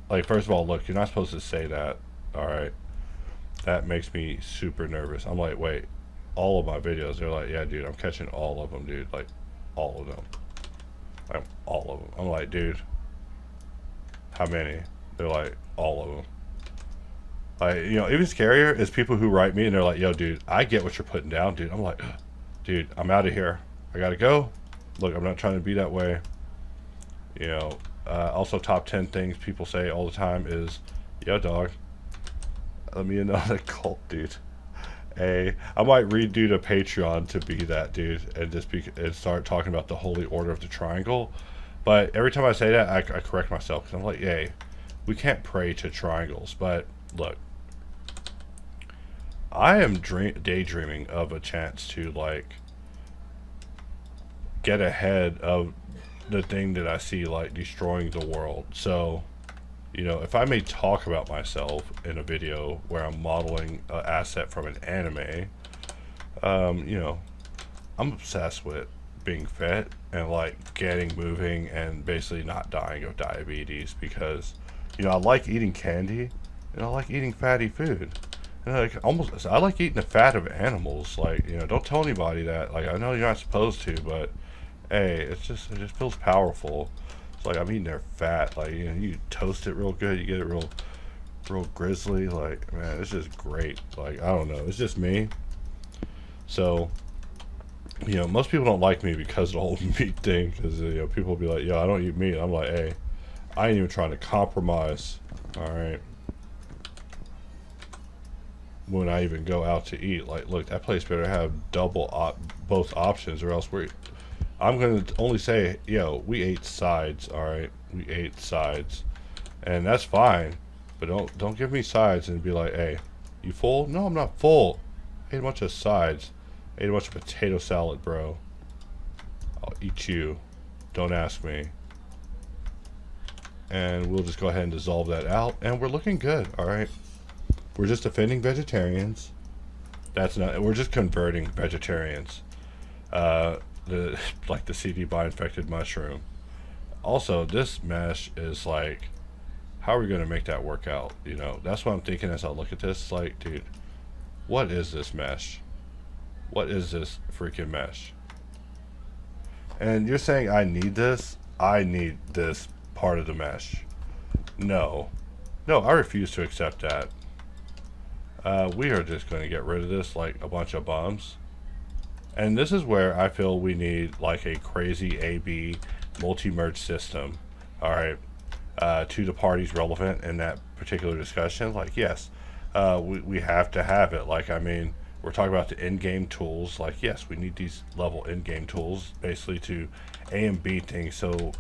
Like, first of all, look, you're not supposed to say that. All right, that makes me super nervous. I'm like, wait, all of my videos? They're like, "Yeah, dude, I'm catching all of them, dude. Like, all of them. Like, all of them." I'm like, dude, how many? They're like, all of them. Like, you know, even scarier is people who write me and they're like, "Yo, dude, I get what you're putting down, dude." I'm like, dude, I'm out of here. I gotta go. Look, I'm not trying to be that way. You know, also top 10 things people say all the time is, "Yo, dog, let me in on that cult, dude." Hey, I might redo the Patreon to be that dude and just and start talking about the Holy Order of the Triangle. But every time I say that, I correct myself because I'm like, "Hey, we can't pray to triangles." But look, I am daydreaming of a chance to, like, get ahead of the thing that I see, like, destroying the world. So, you know, if I may talk about myself in a video where I'm modeling an asset from an anime, you know, I'm obsessed with being fit and, like, getting moving and basically not dying of diabetes because, you know, I like eating candy and I like eating fatty food. And I like eating the fat of animals. Like, you know, don't tell anybody that. Like, I know you're not supposed to, but hey, it just feels powerful. It's like I'm eating their fat. Like, you know, you toast it real good, you get it real grizzly. Like, man, it's just great. Like, I don't know, it's just me. So, you know, most people don't like me because of the whole meat thing. Because, you know, people will be like, "Yo, I don't eat meat." I'm like, hey, I ain't even trying to compromise. All right. When I even go out to eat, like, look, that place better have both options, or else I'm gonna only say, "Yo, we ate sides." All right, we ate sides, and that's fine, but don't give me sides and be like, "Hey, you full?" No, I'm not full. I ate a bunch of sides. I ate a bunch of potato salad, bro. I'll eat you. Don't ask me. And we'll just go ahead and dissolve that out, and we're looking good. All right. We're just offending vegetarians. That's not. We're just converting vegetarians. Like the CD by infected mushroom. Also, this mesh is like, how are we gonna make that work out? You know, that's what I'm thinking as I look at this. Like, dude, what is this mesh? What is this freaking mesh? And you're saying I need this? I need this part of the mesh. No, I refuse to accept that. We are just going to get rid of this like a bunch of bums. And this is where I feel we need like a crazy AB multi-merge system. All right. To the parties relevant in that particular discussion. Like, yes, we have to have it. Like, I mean, we're talking about the in-game tools. Like, yes, we need these level in-game tools basically to A and B things. So,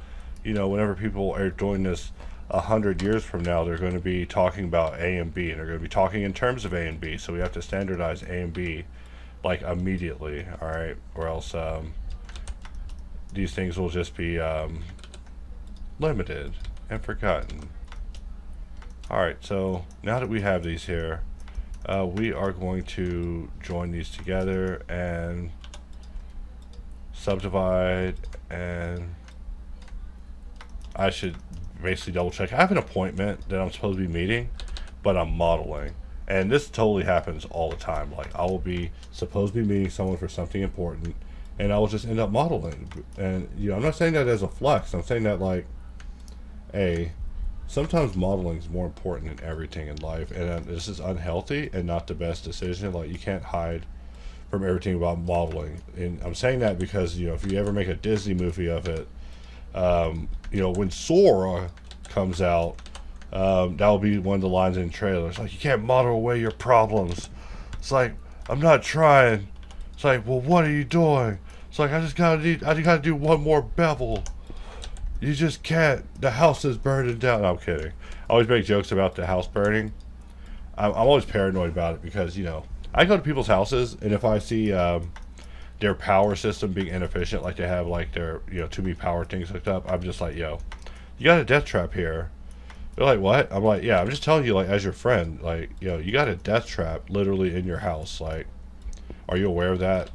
you know, whenever people are doing this 100 years from now, they're going to be talking about A and B, and they're going to be talking in terms of A and B. So we have to standardize A and B like immediately, all right, or else these things will just be limited and forgotten. All right, so now that we have these here, we are going to join these together and subdivide, and I should basically double check. I have an appointment that I'm supposed to be meeting, but I'm modeling, and this totally happens all the time. Like, I will be supposed to be meeting someone for something important, and I will just end up modeling. And, you know, I'm not saying that as a flex. I'm saying that, like, sometimes modeling is more important than everything in life, and this is unhealthy and not the best decision. Like, you can't hide from everything about modeling, and I'm saying that because, you know, if you ever make a Disney movie of it, you know, when Sora comes out, that will be one of the lines in the trailer. It's like, you can't model away your problems. It's like, I'm not trying. It's like, well, what are you doing? It's like, I just gotta do one more bevel. You just can't. The house is burning down. No, I'm kidding. I always make jokes about the house burning. I'm always paranoid about it because, you know, I go to people's houses, and if I see their power system being inefficient, like they have like their, you know, too many power things hooked up, I'm just like, yo, you got a death trap here. They're like, what? I'm like, yeah, I'm just telling you, like, as your friend, like, yo, you got a death trap literally in your house. Like, are you aware of that?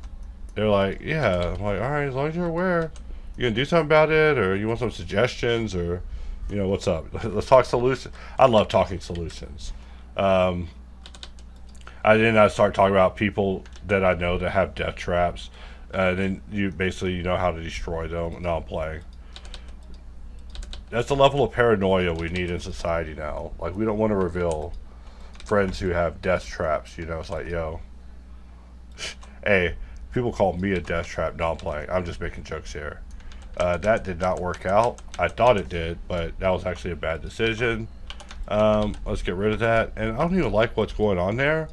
They're like, yeah. I'm like, all right, as long as you're aware, you gonna do something about it, or you want some suggestions, or, you know, what's up? Let's talk solutions. I love talking solutions. I start talking about people that I know that have death traps. Then you basically, you know how to destroy them. No, I'm playing. That's the level of paranoia we need in society now. Like, we don't want to reveal friends who have death traps. You know, it's like, yo, hey, people call me a death trap. No, I'm playing. I'm just making jokes here. That did not work out. I thought it did, but that was actually a bad decision. Let's get rid of that. And I don't even like what's going on there,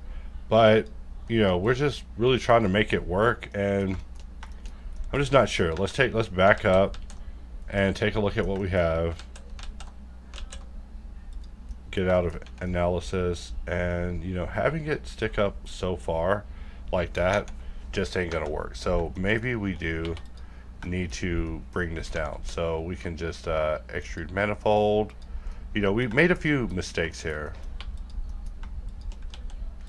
but, you know, we're just really trying to make it work, and I'm just not sure. Let's back up and take a look at what we have. Get out of analysis, and, you know, having it stick up so far like that just ain't gonna work. So maybe we do need to bring this down. So we can just extrude manifold. You know, we made a few mistakes here.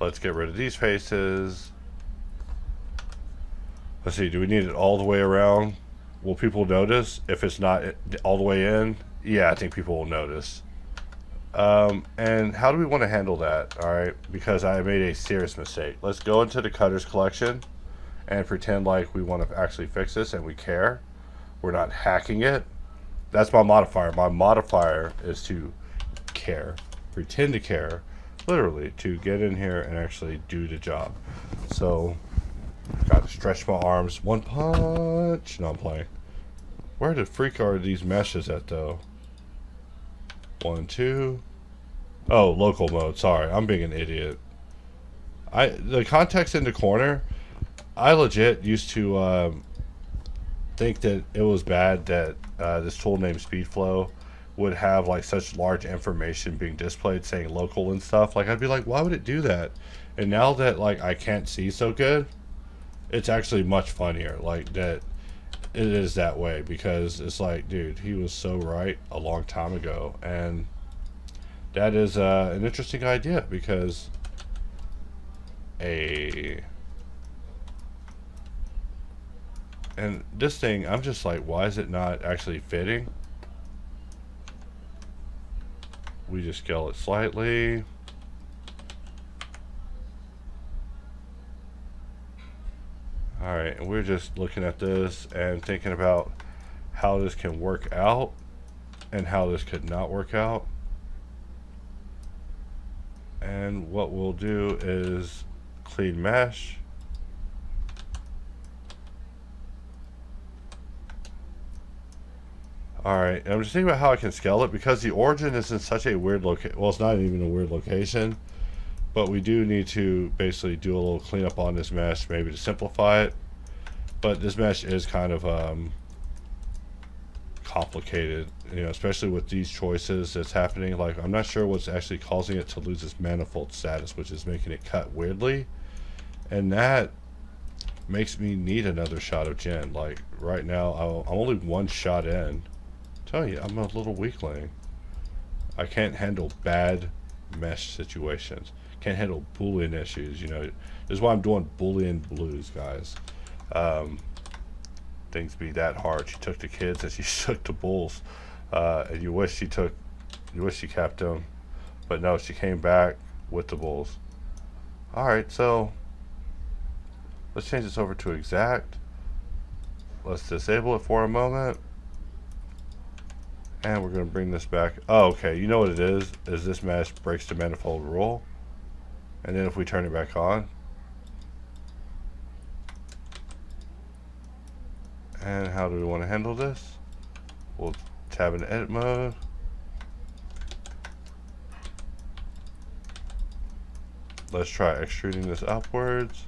Let's get rid of these faces. Let's see, do we need it all the way around? Will people notice if it's not all the way in? Yeah, I think people will notice. And how do we want to handle that? All right, because I made a serious mistake. Let's go into the cutters collection and pretend like we want to actually fix this and we care. We're not hacking it. That's my modifier. My modifier is to care, pretend to care, literally, to get in here and actually do the job. So, gotta stretch my arms. One punch. No, I'm playing. Where the freak are these meshes at, though? 1, 2. Oh, local mode. Sorry, I'm being an idiot. The context in the corner, I legit used to think that it was bad that this tool named SpeedFlow would have like such large information being displayed saying local and stuff. Like, I'd be like, why would it do that? And now that like I can't see so good, it's actually much funnier like that it is that way, because it's like, dude, he was so right a long time ago. And that is an interesting idea, because and this thing, I'm just like, why is it not actually fitting? We just scale it slightly. Alright, and we're just looking at this and thinking about how this can work out and how this could not work out. And what we'll do is clean mesh. Alright, I'm just thinking about how I can scale it, because the origin is in such a weird location. Well, it's not even a weird location, but we do need to basically do a little cleanup on this mesh, maybe to simplify it. But this mesh is kind of complicated, you know, especially with these choices that's happening. Like, I'm not sure what's actually causing it to lose its manifold status, which is making it cut weirdly, and that makes me need another shot of gin. Like, right now, I'm only one shot in. Tell you, I'm a little weakling. I can't handle bad mesh situations. Can't handle Boolean issues. You know, this is why I'm doing Boolean blues, guys. Things be that hard. She took the kids and she took the bulls, and you wish she kept them, but no, she came back with the bulls. All right, so let's change this over to exact. Let's disable it for a moment. And we're going to bring this back. Oh, okay. You know what it is this mesh breaks the manifold rule. And then if we turn it back on. And how do we want to handle this? We'll tab into edit mode. Let's try extruding this upwards.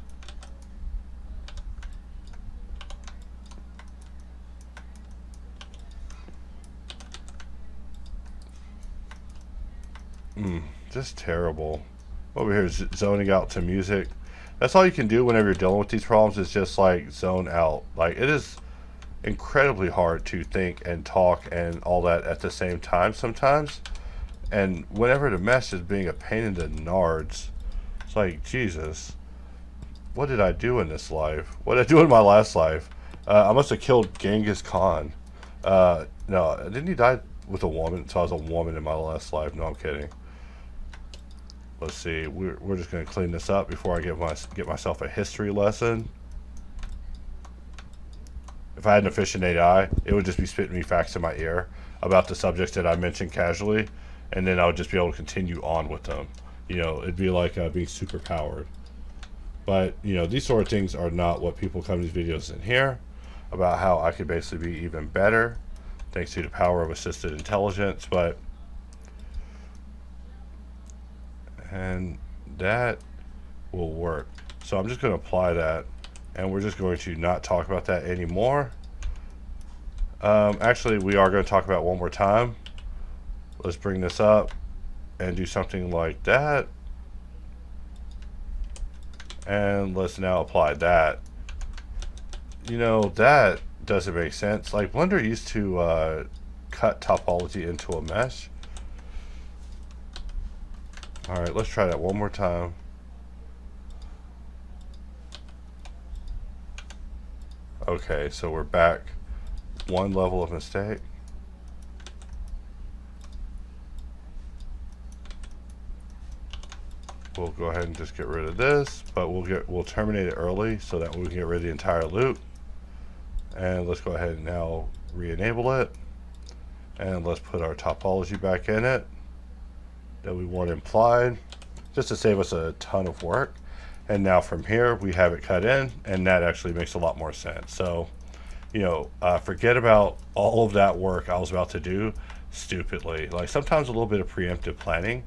Just terrible. Over here, zoning out to music. That's all you can do whenever you're dealing with these problems, is just like zone out. Like, it is incredibly hard to think and talk and all that at the same time sometimes. And whenever the mesh is being a pain in the nards, it's like, Jesus, what did I do in this life? What did I do in my last life? I must have killed Genghis Khan. No, didn't he die with a woman? So I was a woman in my last life. No, I'm kidding. Let's see. We're just going to clean this up before I get myself a history lesson. If I had an efficient AI, it would just be spitting me facts in my ear about the subjects that I mentioned casually, and then I would just be able to continue on with them. You know, it'd be like being super powered. But, you know, these sort of things are not what people come to these videos and hear about, how I could basically be even better thanks to the power of assisted intelligence. And that will work. So I'm just going to apply that, and we're just going to not talk about that anymore. Actually, we are going to talk about it one more time. Let's bring this up and do something like that. And let's now apply that. You know, that doesn't make sense. Like, Blender used to cut topology into a mesh. Alright, let's try that one more time. Okay, so we're back one level of mistake. We'll go ahead and just get rid of this, but we'll terminate it early so that we can get rid of the entire loop. And let's go ahead and now re-enable it. And let's put our topology back in it that we want implied, just to save us a ton of work. And now from here, we have it cut in, and that actually makes a lot more sense. So, you know, forget about all of that work I was about to do stupidly. Like, sometimes a little bit of preemptive planning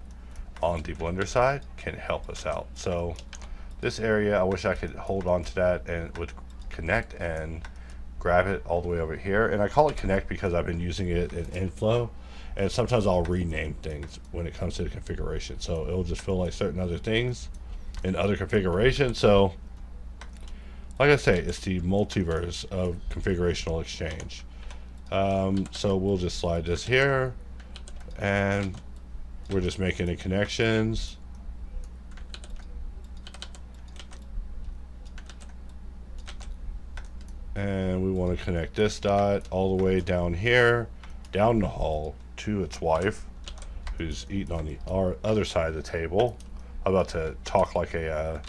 on the Blender side can help us out. So this area, I wish I could hold on to that and would connect and grab it all the way over here. And I call it connect because I've been using it in inflow, and sometimes I'll rename things when it comes to the configuration. So it'll just feel like certain other things in other configurations. So like I say, it's the multiverse of configurational exchange. So we'll just slide this here, and we're just making the connections. And we want to connect this dot all the way down here, down the hall to its wife, who's eating on the other side of the table. I'm about to talk like a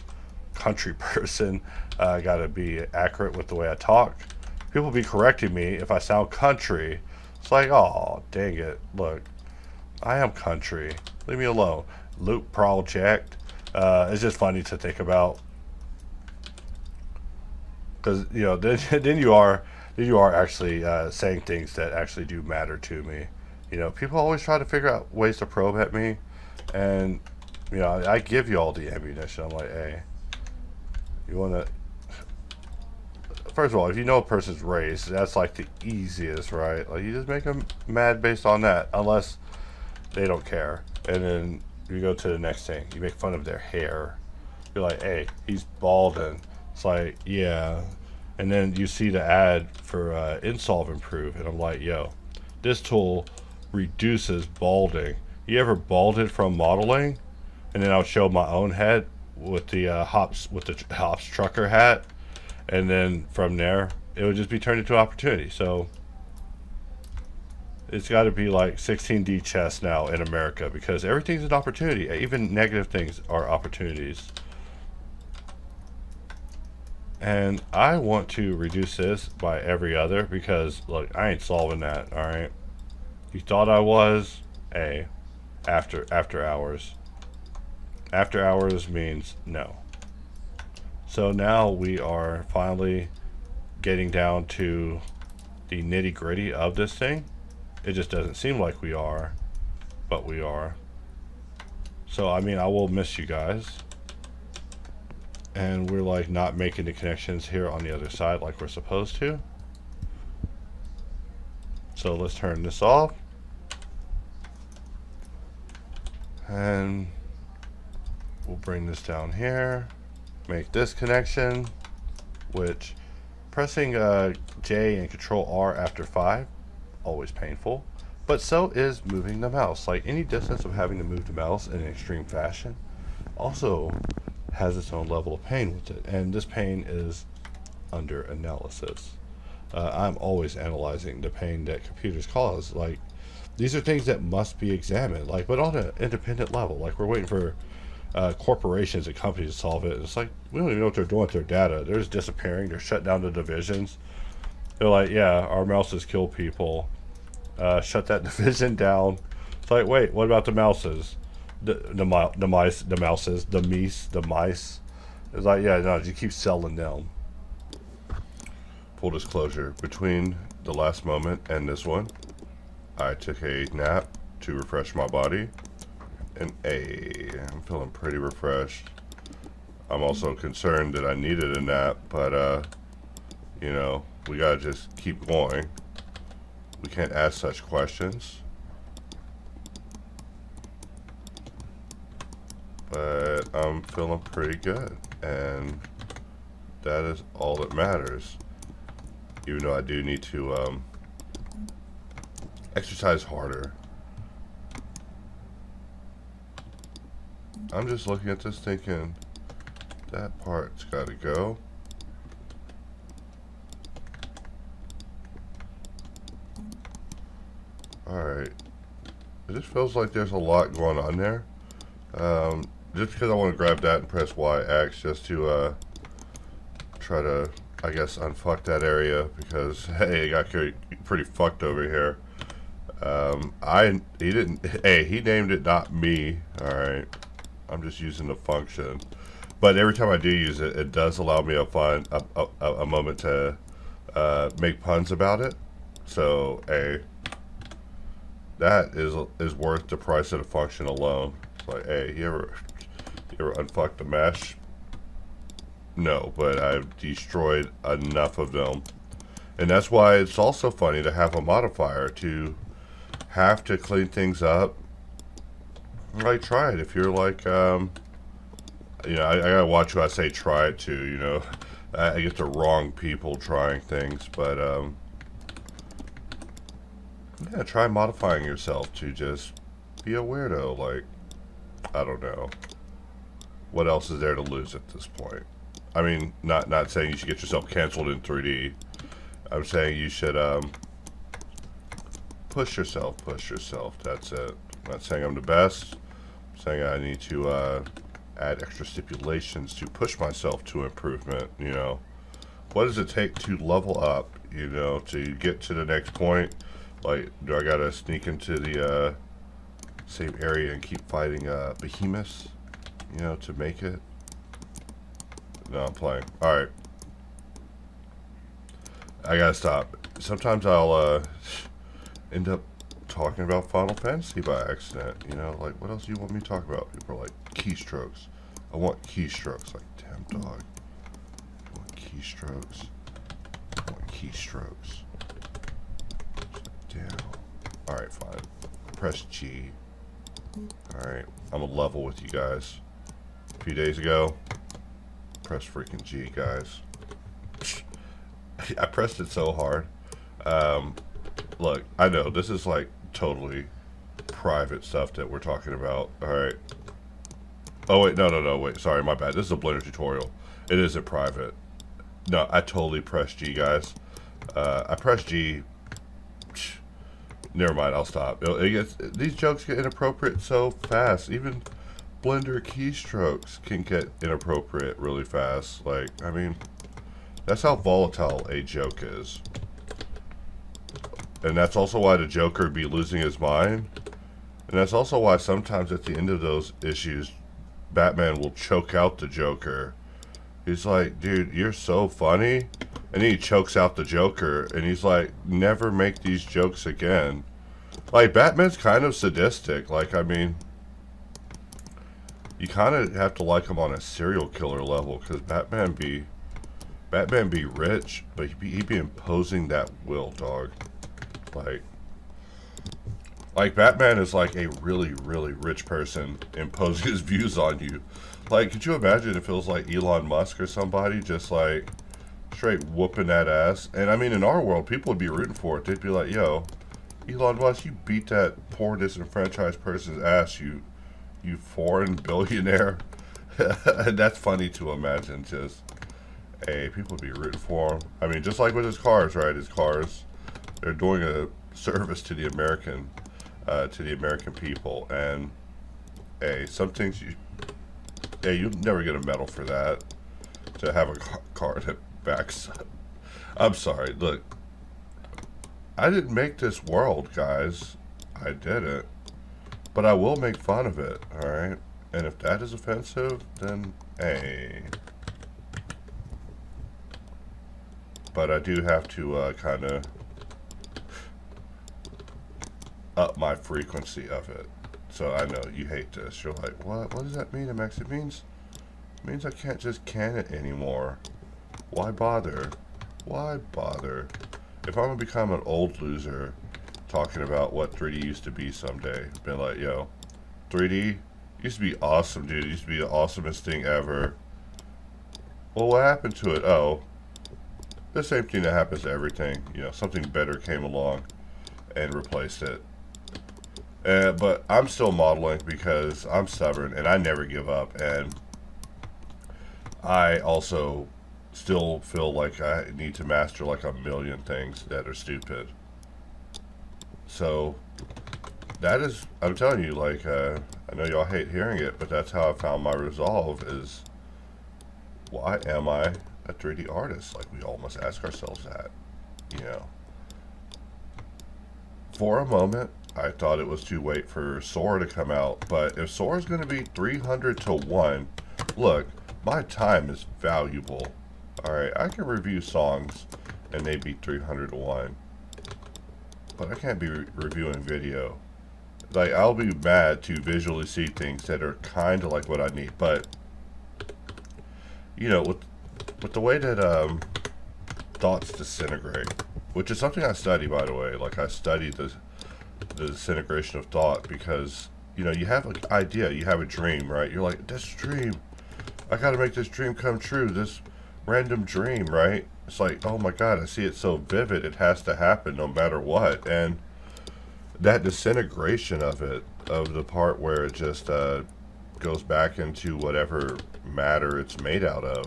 country person. I gotta be accurate with the way I talk. People be correcting me if I sound country. It's like, oh, dang it. Look, I am country. Leave me alone. Loop project. It's just funny to think about, because, you know, then you are actually saying things that actually do matter to me. You know, people always try to figure out ways to probe at me, and, you know, I give you all the ammunition. I'm like, hey, you want to... First of all, if you know a person's race, that's like the easiest, right? Like, you just make them mad based on that, unless they don't care. And then you go to the next thing. You make fun of their hair. You're like, hey, he's balding. It's like, yeah. And then you see the ad for Insolve Improve, and I'm like, yo, this tool reduces balding. You ever balded from modeling? And then I'll show my own head with the hops trucker hat, and then from there it would just be turned into opportunity. So it's got to be like 16D chess now in America, because everything's an opportunity. Even negative things are opportunities. And I want to reduce this by every other, because look, I ain't solving that. All right, you thought I was? Hey, after hours. After hours means no. So now we are finally getting down to the nitty gritty of this thing. It just doesn't seem like we are, but we are. So I mean, I will miss you guys. And we're like not making the connections here on the other side like we're supposed to. So let's turn this off. And we'll bring this down here, make this connection, which pressing J and Control R after 5, always painful. But so is moving the mouse. Like any distance of having to move the mouse in an extreme fashion also has its own level of pain with it. And this pain is under analysis. I'm always analyzing the pain that computers cause. Like, these are things that must be examined, like, but on an independent level. Like, we're waiting for corporations and companies to solve it. It's like, we don't even know what they're doing with their data. They're just disappearing. They're shut down the divisions. They're like, yeah, our mouses kill people. Shut that division down. It's like, wait, what about the mouses? The mice, the mouses, the meese, the mice. It's like, yeah, no, you keep selling them. Full disclosure, between the last moment and this one, I took a nap to refresh my body, and I'm feeling pretty refreshed. I'm also concerned that I needed a nap, but you know, we gotta just keep going. We can't ask such questions. But I'm feeling pretty good, and that is all that matters. Even though I do need to exercise harder. I'm just looking at this thinking, that part's gotta go. Alright. It just feels like there's a lot going on there. Just because I want to grab that and press YX just to try to, I guess, unfuck that area, because hey, it got pretty fucked over here. He named it, not me. Alright, I'm just using the function, but every time I do use it, it does allow me a moment to make puns about it. So that is worth the price of the function alone. It's like, hey, you ever unfucked the mesh? No, but I've destroyed enough of them. And that's why it's also funny to have a modifier, to have to clean things up. Like, try it if you're like, you know, I gotta watch who I say try it to, you know. I get the wrong people trying things, but, yeah, try modifying yourself to just be a weirdo. Like, I don't know. What else is there to lose at this point? I mean, not saying you should get yourself canceled in 3D. I'm saying you should push yourself. That's it. I'm not saying I'm the best. I'm saying I need to add extra stipulations to push myself to improvement. You know, what does it take to level up? You know, to get to the next point. Like, do I gotta sneak into the same area and keep fighting behemoths? You know, to make it. No, I'm playing. Alright. I gotta stop. Sometimes I'll end up talking about Final Fantasy by accident. You know, like, what else do you want me to talk about? People are like, keystrokes. I want keystrokes. Like, damn dog. I want keystrokes. I want keystrokes. Damn. Alright, fine. Press G. Alright. I'm a level with you guys. A few days ago, press freaking G, guys. I pressed it so hard. Look, I know this is like totally private stuff that we're talking about. Alright. Oh wait, no, wait, sorry, my bad. This is a Blender tutorial. It isn't private. No, I totally pressed G, guys. I pressed G. Never mind, I'll stop. These jokes get inappropriate so fast. Even Blender keystrokes can get inappropriate really fast. Like, I mean, that's how volatile a joke is. And that's also why the Joker be losing his mind. And that's also why sometimes at the end of those issues, Batman will choke out the Joker. He's like, dude, you're so funny. And he chokes out the Joker. And he's like, never make these jokes again. Like, Batman's kind of sadistic. Like, I mean, you kind of have to like him on a serial killer level. Because Batman be rich. But he be imposing that will, dog. Like, Like, Batman is like a really, really rich person imposing his views on you. Like, could you imagine if it was like Elon Musk or somebody just like straight whooping that ass? And I mean, in our world, people would be rooting for it. They'd be like, yo, Elon Musk, you beat that poor disenfranchised person's ass, you foreign billionaire. And that's funny to imagine. Just, hey, people would be rooting for him. I mean, just like with his cars, right? His cars, they're doing a service to the American people. And hey, some things you'll never get a medal for that. To have a car that backs up. I'm sorry. Look, I didn't make this world, guys. I didn't. But I will make fun of it, alright? And if that is offensive, then hey. But I do have to kind of up my frequency of it. So I know you hate this. You're like, what? What does that mean, MX? It means I can't just can it anymore. Why bother? Why bother? If I'm gonna become an old loser talking about what 3D used to be someday, been like, yo, 3D used to be awesome, dude. It used to be the awesomest thing ever. Well, what happened to it? Oh, the same thing that happens to everything. You know, something better came along and replaced it. But I'm still modeling because I'm stubborn and I never give up. And I also still feel like I need to master like a million things that are stupid. So that is, I'm telling you, like, I know y'all hate hearing it, but that's how I found my resolve is, why am I a 3D artist? Like, we all must ask ourselves that, you know. For a moment, I thought it was too late for Sora to come out, but if Sora's going to be 300 to 1, look, my time is valuable. Alright, I can review songs and they be 300 to 1. But I can't be reviewing video. Like, I'll be mad to visually see things that are kind of like what I need. But, you know, with the way that thoughts disintegrate, which is something I study, by the way. Like, I study the disintegration of thought because, you know, you have an idea, you have a dream, right? You're like, this dream, I gotta make this dream come true, this random dream, right? It's like, oh my god, I see it so vivid, it has to happen no matter what. And that disintegration of it, of the part where it just goes back into whatever matter it's made out of,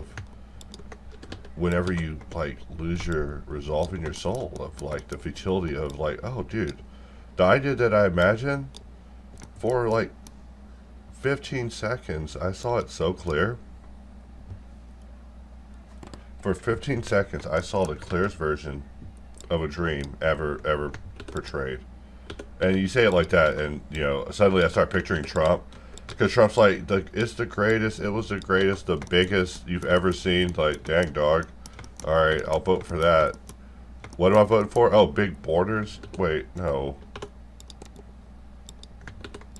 whenever you like lose your resolve in your soul of like the futility of like, oh dude, the idea that I imagined for like 15 seconds, I saw it so clear. For 15 seconds, I saw the clearest version of a dream ever portrayed. And you say it like that, and you know, suddenly I start picturing Trump, because Trump's like, it's the greatest, it was the greatest, the biggest you've ever seen. Like, dang dog. All right, I'll vote for that. What am I voting for? Oh, big borders. Wait, no.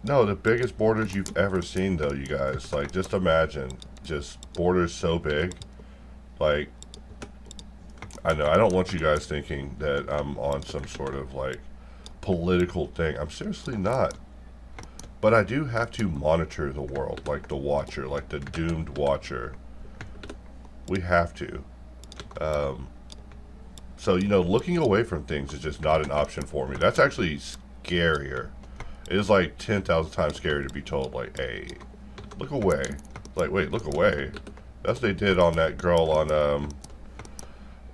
No, the biggest borders you've ever seen, though, you guys. Like, just imagine, just borders so big. Like, I know, I don't want you guys thinking that I'm on some sort of, like, political thing. I'm seriously not. But I do have to monitor the world, like the Watcher, like the doomed Watcher. We have to. So, you know, looking away from things is just not an option for me. That's actually scarier. It is like 10,000 times scarier to be told, like, hey, look away. Like, wait, look away. That's what they did on that girl on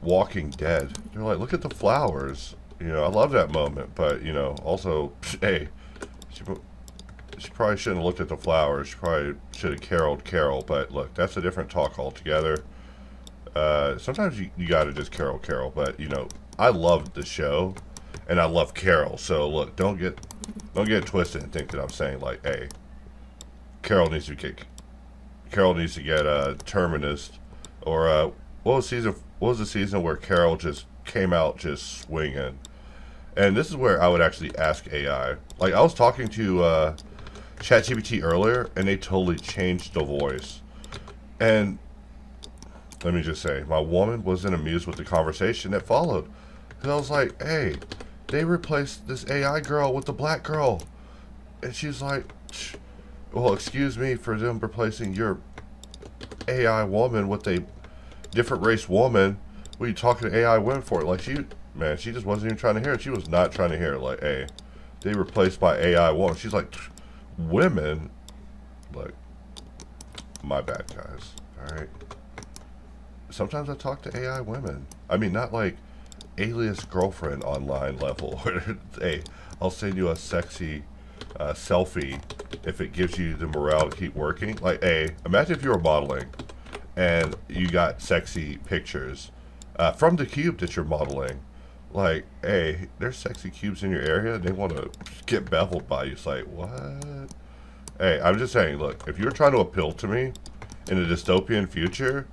Walking Dead. They're like, look at the flowers. You know, I love that moment. But, you know, also, hey, she probably shouldn't have looked at the flowers. She probably should have caroled Carol. But, look, that's a different talk altogether. Sometimes you gotta just carol. But, you know, I love the show. And I love Carol. So, look, don't get it twisted and think that I'm saying, like, hey, Carol needs to get Terminus, or what was the season where Carol just came out just swinging? And this is where I would actually ask AI. Like, I was talking to ChatGPT earlier, and they totally changed the voice. And let me just say, my woman wasn't amused with the conversation that followed. And I was like, hey, they replaced this AI girl with the black girl. And she's like, well, excuse me for them replacing your AI woman with a different race woman. What are you talking to AI women for? Like, man, she just wasn't even trying to hear it. She was not trying to hear it. Like, hey, they replaced by AI woman. She's like, women? Like, my bad, guys. Alright? Sometimes I talk to AI women. I mean, not like alias girlfriend online level. Hey, I'll send you a sexy selfie if it gives you the morale to keep working. Like, hey, imagine if you were modeling and you got sexy pictures from the cube that you're modeling. Like, hey, there's sexy cubes in your area. They want to get beveled by you. It's like, what? Hey, I'm just saying, look, if you're trying to appeal to me in a dystopian future,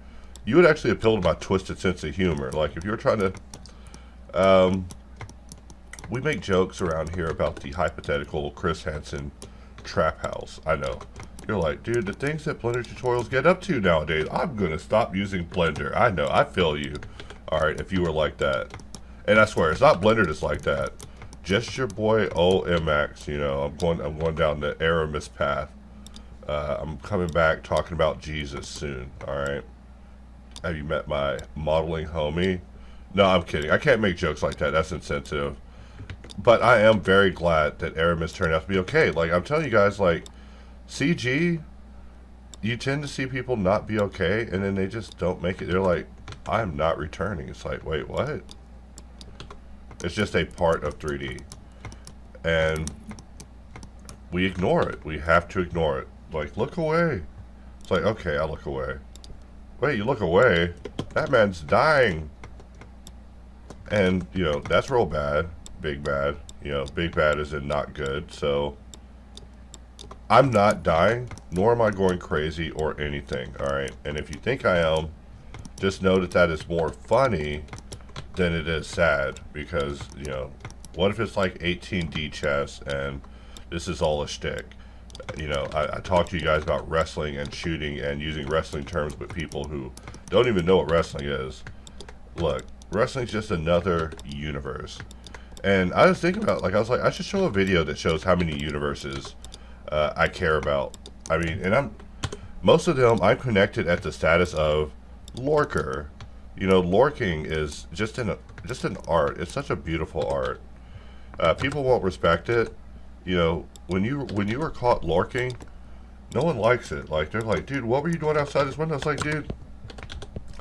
you would actually appeal to my twisted sense of humor. Like, if you were trying to, we make jokes around here about the hypothetical Chris Hansen trap house. I know. You're like, dude, the things that Blender tutorials get up to nowadays, I'm going to stop using Blender. I know, I feel you. Alright, if you were like that. And I swear, it's not Blender that's like that. Just your boy OMX, you know, I'm going down the Aramis path. I'm coming back talking about Jesus soon, alright? Have you met my modeling homie? No, I'm kidding. I can't make jokes like that. That's insensitive. But I am very glad that Aramis turned out to be okay. Like, I'm telling you guys, like, CG, you tend to see people not be okay, and then they just don't make it. They're like, I'm not returning. It's like, wait, what? It's just a part of 3D. And we ignore it. We have to ignore it. Like, look away. It's like, okay, I look away. Wait, you look away? That man's dying. And, you know, that's real bad. Big bad. You know, big bad is in not good. So, I'm not dying, nor am I going crazy or anything, alright? And if you think I am, just know that that is more funny than it is sad. Because, you know, what if it's like 18D chess and this is all a shtick? You know, I talked to you guys about wrestling and shooting and using wrestling terms with people who don't even know what wrestling is. Look, wrestling's just another universe. And I was thinking about, like, I was like, I should show a video that shows how many universes I care about. I mean, and most of them I'm connected at the status of lorker. You know, lorking is just an art. It's such a beautiful art. People won't respect it. You know, when you were caught lorking, no one likes it. Like, they're like, dude, what were you doing outside this window? It's like, dude,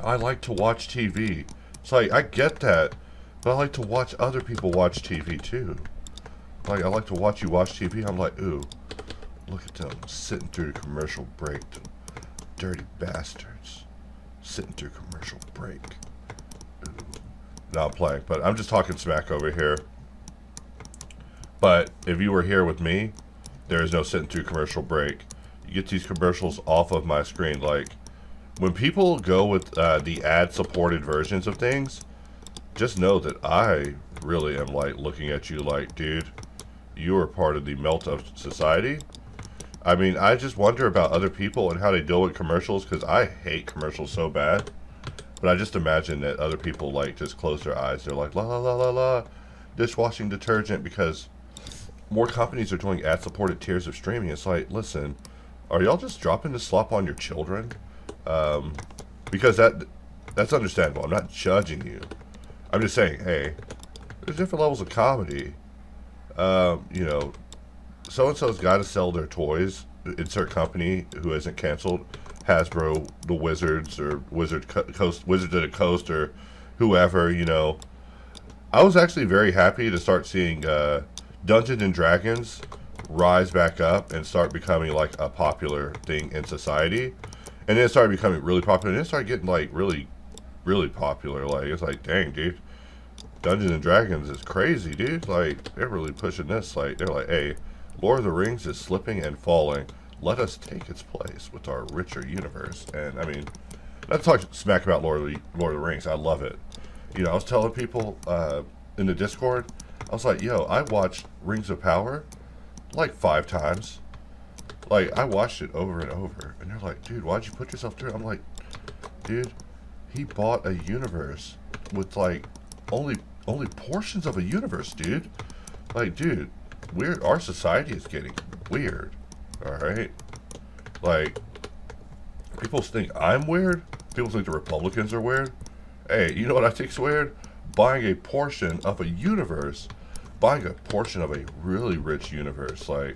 I like to watch TV. It's like, I get that, but I like to watch other people watch TV too. Like, I like to watch you watch TV. I'm like, ooh, look at them sitting through the commercial break. Them dirty bastards sitting through commercial break. Ooh. No, I'm playing, but I'm just talking smack over here. But if you were here with me, there is no sitting through commercial break. You get these commercials off of my screen. Like, when people go with the ad-supported versions of things, just know that I really am, like, looking at you like, dude, you are part of the melt of society. I mean, I just wonder about other people and how they deal with commercials, because I hate commercials so bad. But I just imagine that other people, like, just close their eyes. They're like, la la la la la, dishwashing detergent, because more companies are doing ad-supported tiers of streaming. It's like, listen, are y'all just dropping the slop on your children? Because that's understandable. I'm not judging you. I'm just saying, hey, there's different levels of comedy. You know, so-and-so's got to sell their toys. Insert company who isn't canceled. Hasbro, the Wizards, or Wizards of the Coast, or whoever, you know. I was actually very happy to start seeing Dungeons and Dragons rise back up and start becoming like a popular thing in society. And then it started becoming really popular, and then it started getting like really, really popular. Like, it's like, dang, dude, Dungeons and Dragons is crazy, dude. Like, they're really pushing this. Like, they're like, hey, Lord of the Rings is slipping and falling. Let us take its place with our richer universe. And I mean, let's talk smack about Lord of the Rings. I love it. You know, I was telling people in the Discord, I was like, yo, I watched Rings of Power like 5 times. Like, I watched it over and over. And they're like, dude, why'd you put yourself through it? I'm like, dude, he bought a universe with, like, only only portions of a universe, dude. Like, dude, our society is getting weird. Alright? Like, people think I'm weird. People think the Republicans are weird. Hey, you know what I think's weird? Buying a portion of a universe. Buying a portion of a really rich universe. Like,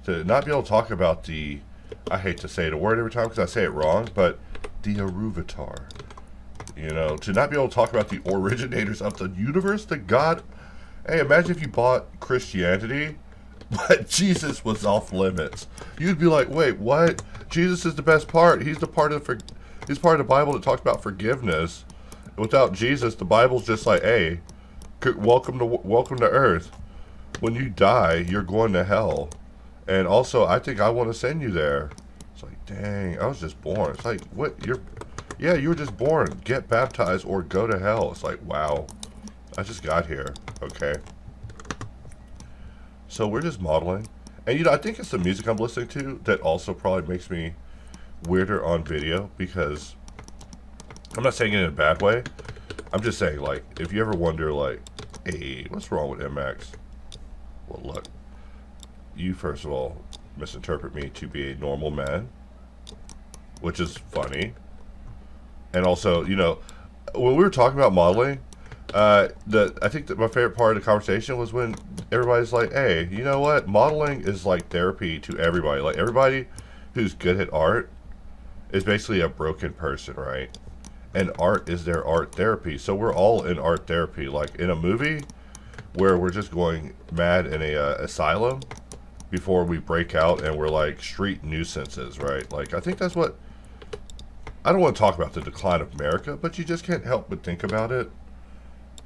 to not be able to talk about the, I hate to say the word every time because I say it wrong, but the Aruvatar. You know, to not be able to talk about the originators of the universe, the God. Hey, imagine if you bought Christianity, but Jesus was off limits. You'd be like, wait, what? Jesus is the best part. He's the part of he's part of the Bible that talks about forgiveness. Without Jesus, the Bible's just like, hey, welcome to Earth. When you die, you're going to hell. And also, I think I want to send you there. It's like, dang, I was just born. It's like, what? Yeah, you were just born. Get baptized or go to hell. It's like, wow, I just got here. Okay. So we're just modeling. And, you know, I think it's the music I'm listening to that also probably makes me weirder on video, because I'm not saying it in a bad way. I'm just saying, like, if you ever wonder, like, hey, what's wrong with MX? Well, look, you, first of all, misinterpret me to be a normal man, which is funny. And also, you know, when we were talking about modeling, I think that my favorite part of the conversation was when everybody's like, hey, you know what? Modeling is like therapy to everybody. Like, everybody who's good at art is basically a broken person, right? And art is their art therapy. So we're all in art therapy. Like, in a movie where we're just going mad in a asylum before we break out and we're like street nuisances, right? Like, I think that's what, I don't want to talk about the decline of America, but you just can't help but think about it.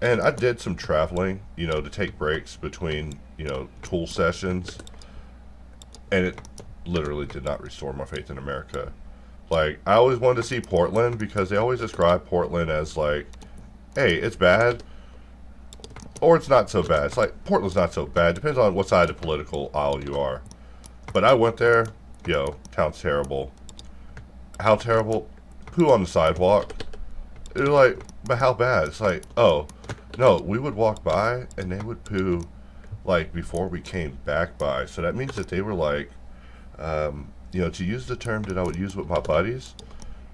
And I did some traveling, you know, to take breaks between, you know, tool sessions. And it literally did not restore my faith in America. Like, I always wanted to see Portland because they always describe Portland as like, hey, it's bad, or it's not so bad. It's like, Portland's not so bad. Depends on what side of the political aisle you are. But I went there, yo, town's terrible. How terrible? Poo on the sidewalk. They're like, but how bad? It's like, oh, no, we would walk by and they would poo like before we came back by. So that means that they were like, you know, to use the term that I would use with my buddies,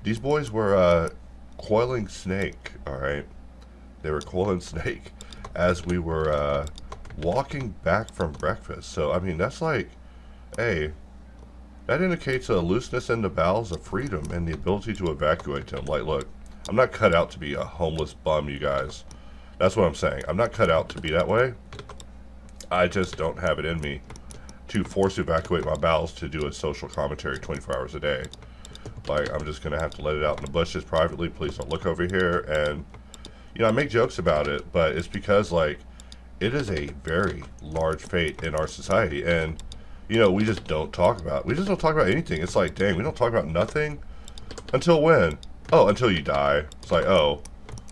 these boys were coiling snake, all right? They were coiling snake as we were walking back from breakfast. So, I mean, that's like, hey, that indicates a looseness in the bowels of freedom and the ability to evacuate them. Like, look, I'm not cut out to be a homeless bum, you guys. That's what I'm saying. I'm not cut out to be that way. I just don't have it in me to force evacuate my bowels to do a social commentary 24 hours a day. Like, I'm just going to have to let it out in the bushes privately. Please don't look over here. And, you know, I make jokes about it, but it's because, like, it is a very large fate in our society. And, you know, we just don't talk about it. We just don't talk about anything. It's like, dang, we don't talk about nothing until when? Oh, until you die. It's like, oh,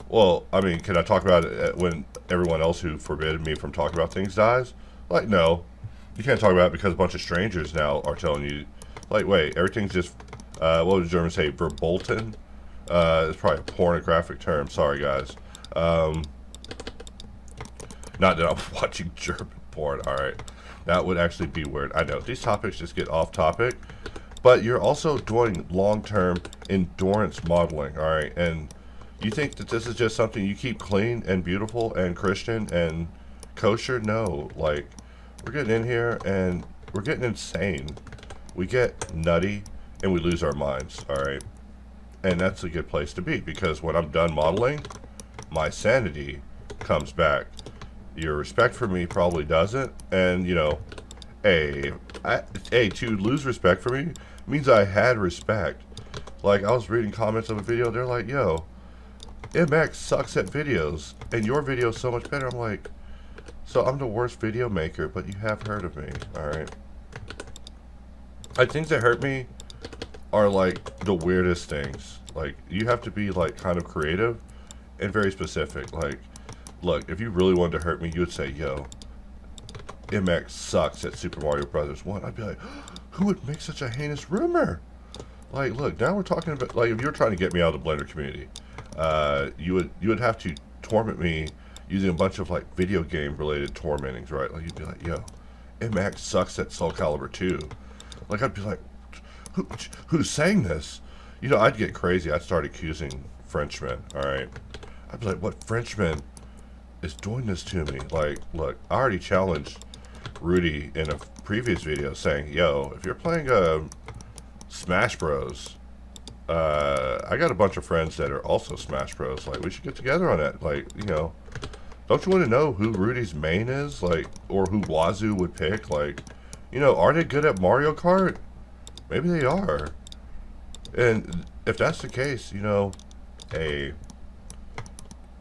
well, I mean, can I talk about it when everyone else who forbid me from talking about things dies? Like, no. You can't talk about it because a bunch of strangers now are telling you, like, wait, everything's just, what would the Germans say, verboten? It's probably a pornographic term. Sorry, guys. Not that I'm watching German porn. All right. That would actually be weird. I know. These topics just get off topic. But you're also doing long-term endurance modeling, all right? And you think that this is just something you keep clean and beautiful and Christian and kosher? No. Like, we're getting in here and we're getting insane. We get nutty and we lose our minds, all right? And that's a good place to be, because when I'm done modeling, my sanity comes back. Your respect for me probably doesn't. And, you know, to lose respect for me means I had respect. Like, I was reading comments of a video, they're like, yo, MX sucks at videos, and your video's so much better. I'm like, so I'm the worst video maker, but you have heard of me, alright? Like, things that hurt me are, like, the weirdest things. Like, you have to be, like, kind of creative and very specific. Like, look, if you really wanted to hurt me, you would say, yo, MX sucks at Super Mario Brothers 1. I'd be like, who would make such a heinous rumor? Like, look, now we're talking about, like, if you're trying to get me out of the Blender community, you would have to torment me, using a bunch of like video game related tormentings, right? Like you'd be like, yo, Max sucks at Soul Calibur 2. Like I'd be like, who's saying this? You know, I'd get crazy. I'd start accusing Frenchmen, alright? I'd be like, what Frenchman is doing this to me? Like, look, I already challenged Rudy in a previous video saying, yo, if you're playing Smash Bros, I got a bunch of friends that are also Smash Bros. Like, we should get together on that. Like, you know, don't you want to know who Rudy's main is? Like, or who Wazoo would pick? Like, you know, are they good at Mario Kart? Maybe they are. And if that's the case, you know, hey,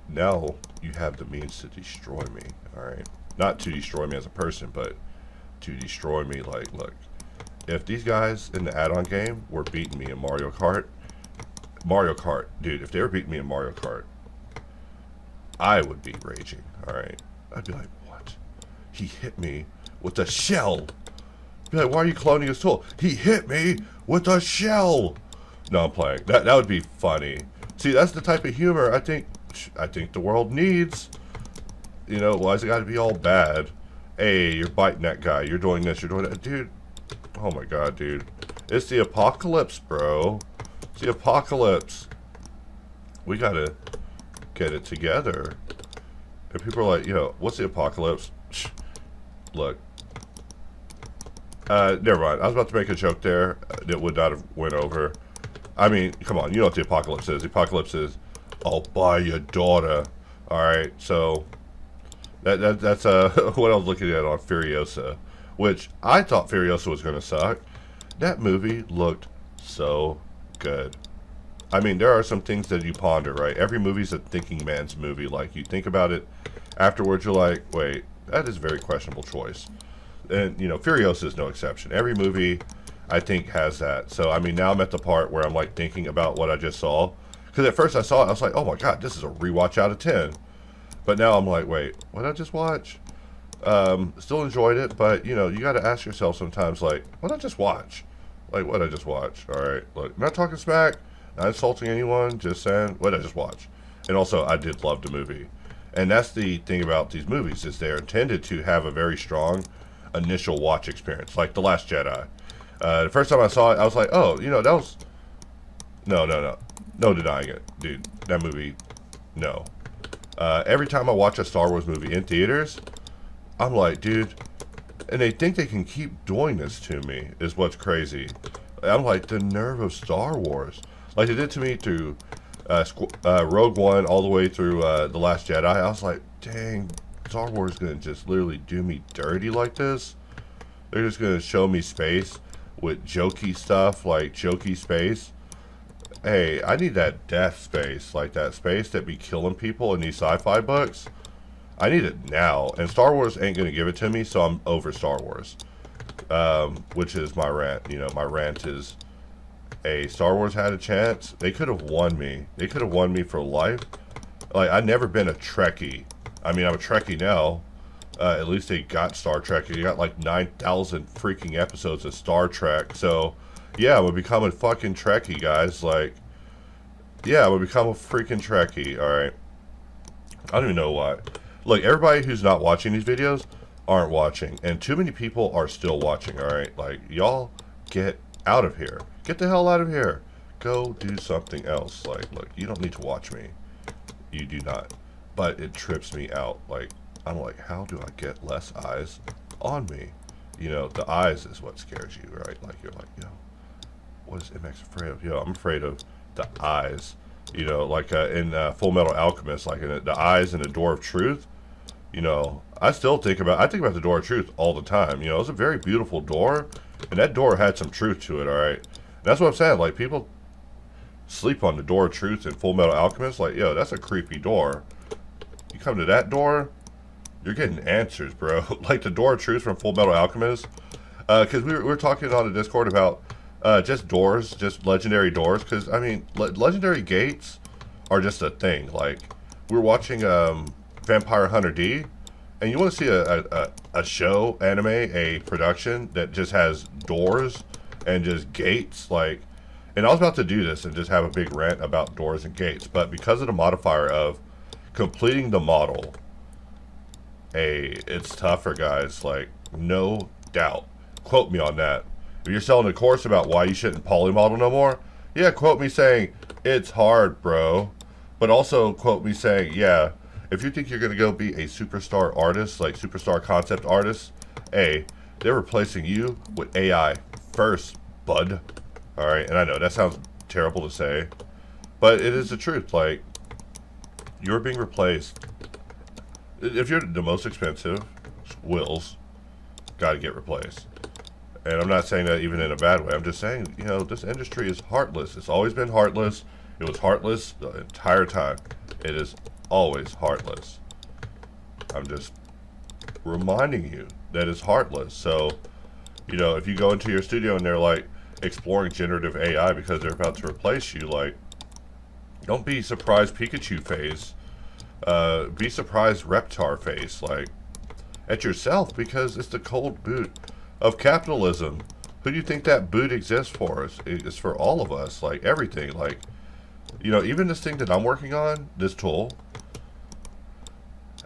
now you have the means to destroy me, alright? Not to destroy me as a person, but to destroy me, like, look, if these guys in the add-on game were beating me in Mario Kart, dude, if they were beating me in Mario Kart, I would be raging, alright? I'd be like, what? He hit me with a shell. Be like, why are you cloning his tool? He hit me with a shell. No, I'm playing. That would be funny. See, that's the type of humor I think the world needs. You know, why's it got to be all bad? Hey, you're biting that guy. You're doing this. You're doing that, dude. Oh my god, dude. It's the apocalypse, bro. It's the apocalypse. We gotta get it together. And people are like, yo, what's the apocalypse? Look. Never mind. I was about to make a joke there that would not have went over. I mean, come on. You know what the apocalypse is. The apocalypse is, I'll buy your daughter. Alright, so that's what I was looking at on Furiosa, which I thought Furiosa was going to suck. That movie looked so good. I mean, there are some things that you ponder, right? Every movie's a thinking man's movie. Like, you think about it afterwards, you're like, wait, that is a very questionable choice. And, you know, Furiosa is no exception. Every movie, I think, has that. So, I mean, now I'm at the part where I'm, like, thinking about what I just saw. Because at first I saw it, I was like, oh my god, this is a rewatch out of 10. But now I'm like, wait, what did I just watch? Still enjoyed it, but, you know, you got to ask yourself sometimes, like, what did I just watch? Like, what did I just watch? Alright, look, not talking smack, not insulting anyone, just saying, what did I just watch? And also, I did love the movie. And that's the thing about these movies, is they're intended to have a very strong initial watch experience, like The Last Jedi. The first time I saw it, I was like, oh, you know, that was... No denying it, dude. That movie, no. Every time I watch a Star Wars movie in theaters, I'm like, dude, and they think they can keep doing this to me, is what's crazy. I'm like, the nerve of Star Wars. Like they did to me through Rogue One all the way through The Last Jedi. I was like, dang, Star Wars is going to just literally do me dirty like this? They're just going to show me space with jokey stuff, like jokey space. Hey, I need that death space, like that space that be killing people in these sci-fi books. I need it now, and Star Wars ain't gonna give it to me, so I'm over Star Wars. Which is my rant. You know, my rant is, hey, Star Wars had a chance. They could have won me. They could have won me for life. Like, I've never been a Trekkie. I mean, I'm a Trekkie now. At least they got Star Trek. They got like 9,000 freaking episodes of Star Trek, so... yeah, I'm gonna become a fucking Trekkie, guys. Like, yeah, I'm gonna become a freaking Trekkie, alright? I don't even know why. Look, everybody who's not watching these videos aren't watching. And too many people are still watching, alright? Like, y'all get out of here. Get the hell out of here. Go do something else. Like, look, you don't need to watch me. You do not. But it trips me out. Like, I'm like, how do I get less eyes on me? You know, the eyes is what scares you, right? Like, you're like, yo, what is MX afraid of? Yo, I'm afraid of the eyes. You know, like in Full Metal Alchemist, like in the eyes in the Door of Truth. You know, I think about the Door of Truth all the time. You know, it's a very beautiful door, and that door had some truth to it, alright? That's what I'm saying. Like, people sleep on the Door of Truth in Full Metal Alchemist. Like, yo, that's a creepy door. You come to that door, you're getting answers, bro. Like the Door of Truth from Full Metal Alchemist. Because we were talking on the Discord about just doors, just legendary doors. Because, I mean, legendary gates are just a thing. Like, we were watching Vampire Hunter D, and you want to see a show, anime, a production that just has doors and just gates. Like, and I was about to do this and just have a big rant about doors and gates. But because of the modifier of completing the model, hey, it's tougher, guys. Like, no doubt. Quote me on that. If you're selling a course about why you shouldn't polymodel no more, yeah, quote me saying, it's hard, bro. But also quote me saying, yeah, if you think you're going to go be a superstar artist, like superstar concept artist, hey, they're replacing you with AI first, bud. All right, and I know that sounds terrible to say, but it is the truth. Like, you're being replaced. If you're the most expensive, wills, got to get replaced. And I'm not saying that even in a bad way. I'm just saying, you know, this industry is heartless. It's always been heartless. It was heartless the entire time. It is always heartless. I'm just reminding you that it's heartless. So, you know, if you go into your studio and they're like exploring generative AI because they're about to replace you, like, don't be surprised Pikachu face. Be surprised Reptar face, like, at yourself, because it's the cold boot of capitalism. Who do you think that boot exists for? It's for all of us, like everything. Like, you know, even this thing that I'm working on, this tool,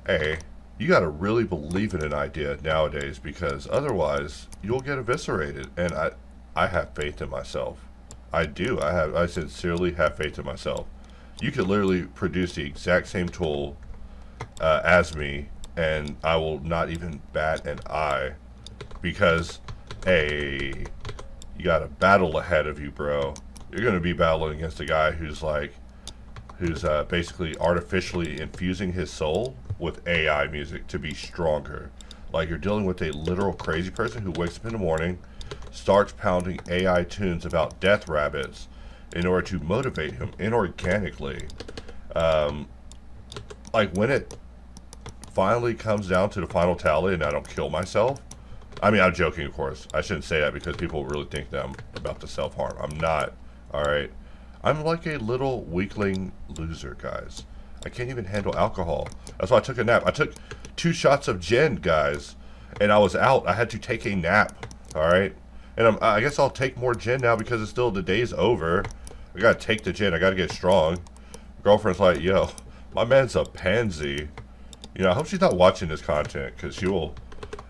hey, you got to really believe in an idea nowadays, because otherwise you'll get eviscerated. And I have faith in myself. I do. I sincerely have faith in myself. You could literally produce the exact same tool as me, and I will not even bat an eye, because, hey, you got a battle ahead of you, bro. You're going to be battling against a guy who's basically artificially infusing his soul with AI music to be stronger. Like, you're dealing with a literal crazy person who wakes up in the morning, starts pounding AI tunes about death rabbits in order to motivate him inorganically. Like, when it finally comes down to the final tally and I don't kill myself, I mean, I'm joking, of course. I shouldn't say that because people really think that I'm about to self-harm. I'm not, alright? I'm like a little weakling loser, guys. I can't even handle alcohol. That's why I took a nap. I took 2 shots of gin, guys, and I was out. I had to take a nap, alright? And I guess I'll take more gin now because it's still, the day's over. I gotta take the gin. I gotta get strong. My girlfriend's like, yo, my man's a pansy. You know, I hope she's not watching this content, because she will.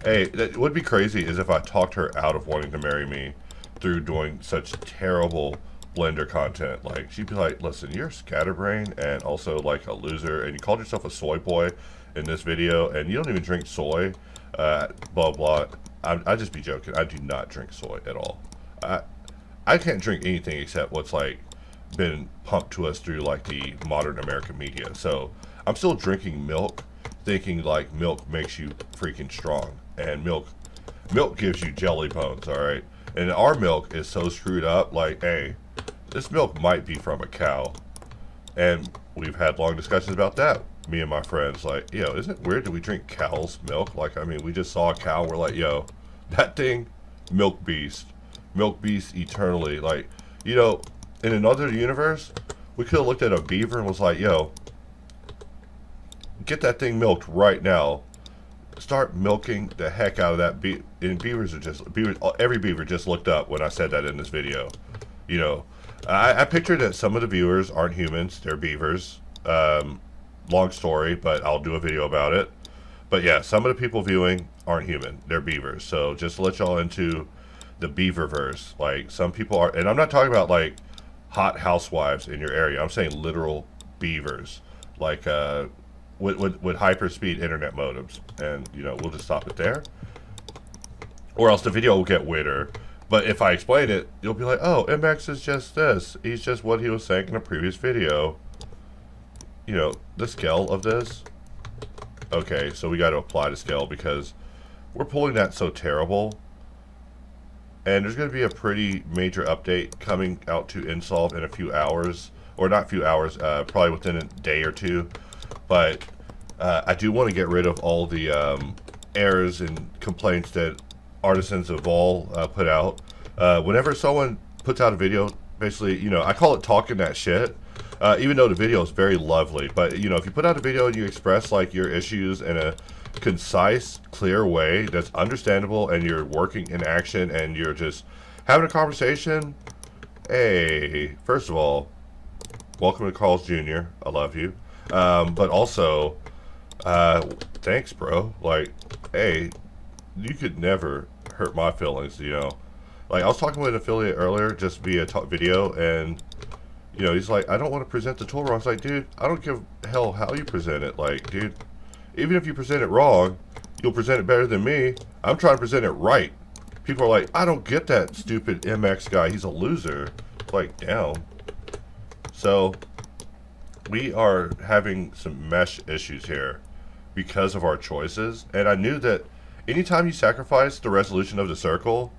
Hey, that would be crazy is if I talked her out of wanting to marry me through doing such terrible Blender content. Like, she'd be like, listen, you're a scatterbrain and also like a loser, and you called yourself a soy boy in this video, and you don't even drink soy, blah blah. I just be joking. I do not drink soy at all. I can't drink anything except what's like been pumped to us through like the modern American media. So I'm still drinking milk, thinking like milk makes you freaking strong, and milk gives you jelly bones, all right? And our milk is so screwed up. Like, hey, this milk might be from a cow, and we've had long discussions about that, me and my friends. Like, yo, isn't it weird that we drink cow's milk? Like, I mean, we just saw a cow, we're like, yo, that thing, milk beast eternally. Like, you know, in another universe, we could have looked at a beaver and was like, yo, get that thing milked right now. Start milking the heck out of that and beavers, every beaver just looked up when I said that in this video. You know, I pictured that some of the viewers aren't humans, they're beavers. Long story, but I'll do a video about it. But yeah, some of the people viewing aren't human, they're beavers. So just to let y'all into the beaververse, like, some people are, and I'm not talking about like hot housewives in your area, I'm saying literal beavers, like with hyper-speed internet modems. And, you know, we'll just stop it there, or else the video will get weirder. But if I explain it, you'll be like, oh, MX is just this, he's just what he was saying in a previous video. You know, the scale of this, okay, so we got to apply the scale because we're pulling that so terrible. And there's going to be a pretty major update coming out to Insolve in a few hours, or not a few hours, probably within a day or two. But I do want to get rid of all the errors and complaints that artisans of all put out. Whenever someone puts out a video, basically, you know, I call it talking that shit, even though the video is very lovely. But, you know, if you put out a video and you express like your issues in a concise, clear way that's understandable, and you're working in action and you're just having a conversation, hey, first of all, welcome to Carl's Jr. I love you. But also, Thanks, bro. Like, hey, you could never hurt my feelings, you know. Like, I was talking with an affiliate earlier, just via video, and, you know, he's like, I don't want to present the tool wrong. I was like, dude, I don't give a hell how you present it. Like, dude, even if you present it wrong, you'll present it better than me. I'm trying to present it right. People are like, I don't get that stupid MX guy. He's a loser. Like, down. So, we are having some mesh issues here because of our choices. And I knew that anytime you sacrifice the resolution of the circle,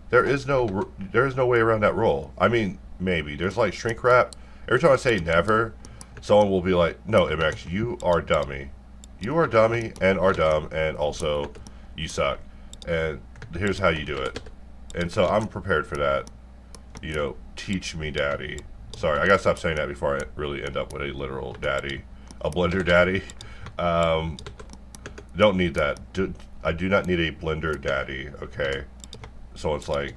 there is no way around that rule. I mean, maybe. There's like shrink wrap. Every time I say never, someone will be like, no, MX, you are dummy. You are dummy and are dumb, and also you suck. And here's how you do it. And so I'm prepared for that. You know, teach me, daddy. Sorry, I gotta stop saying that before I really end up with a literal daddy. A blender daddy. Don't need that. I do not need a blender daddy, okay? Someone's like,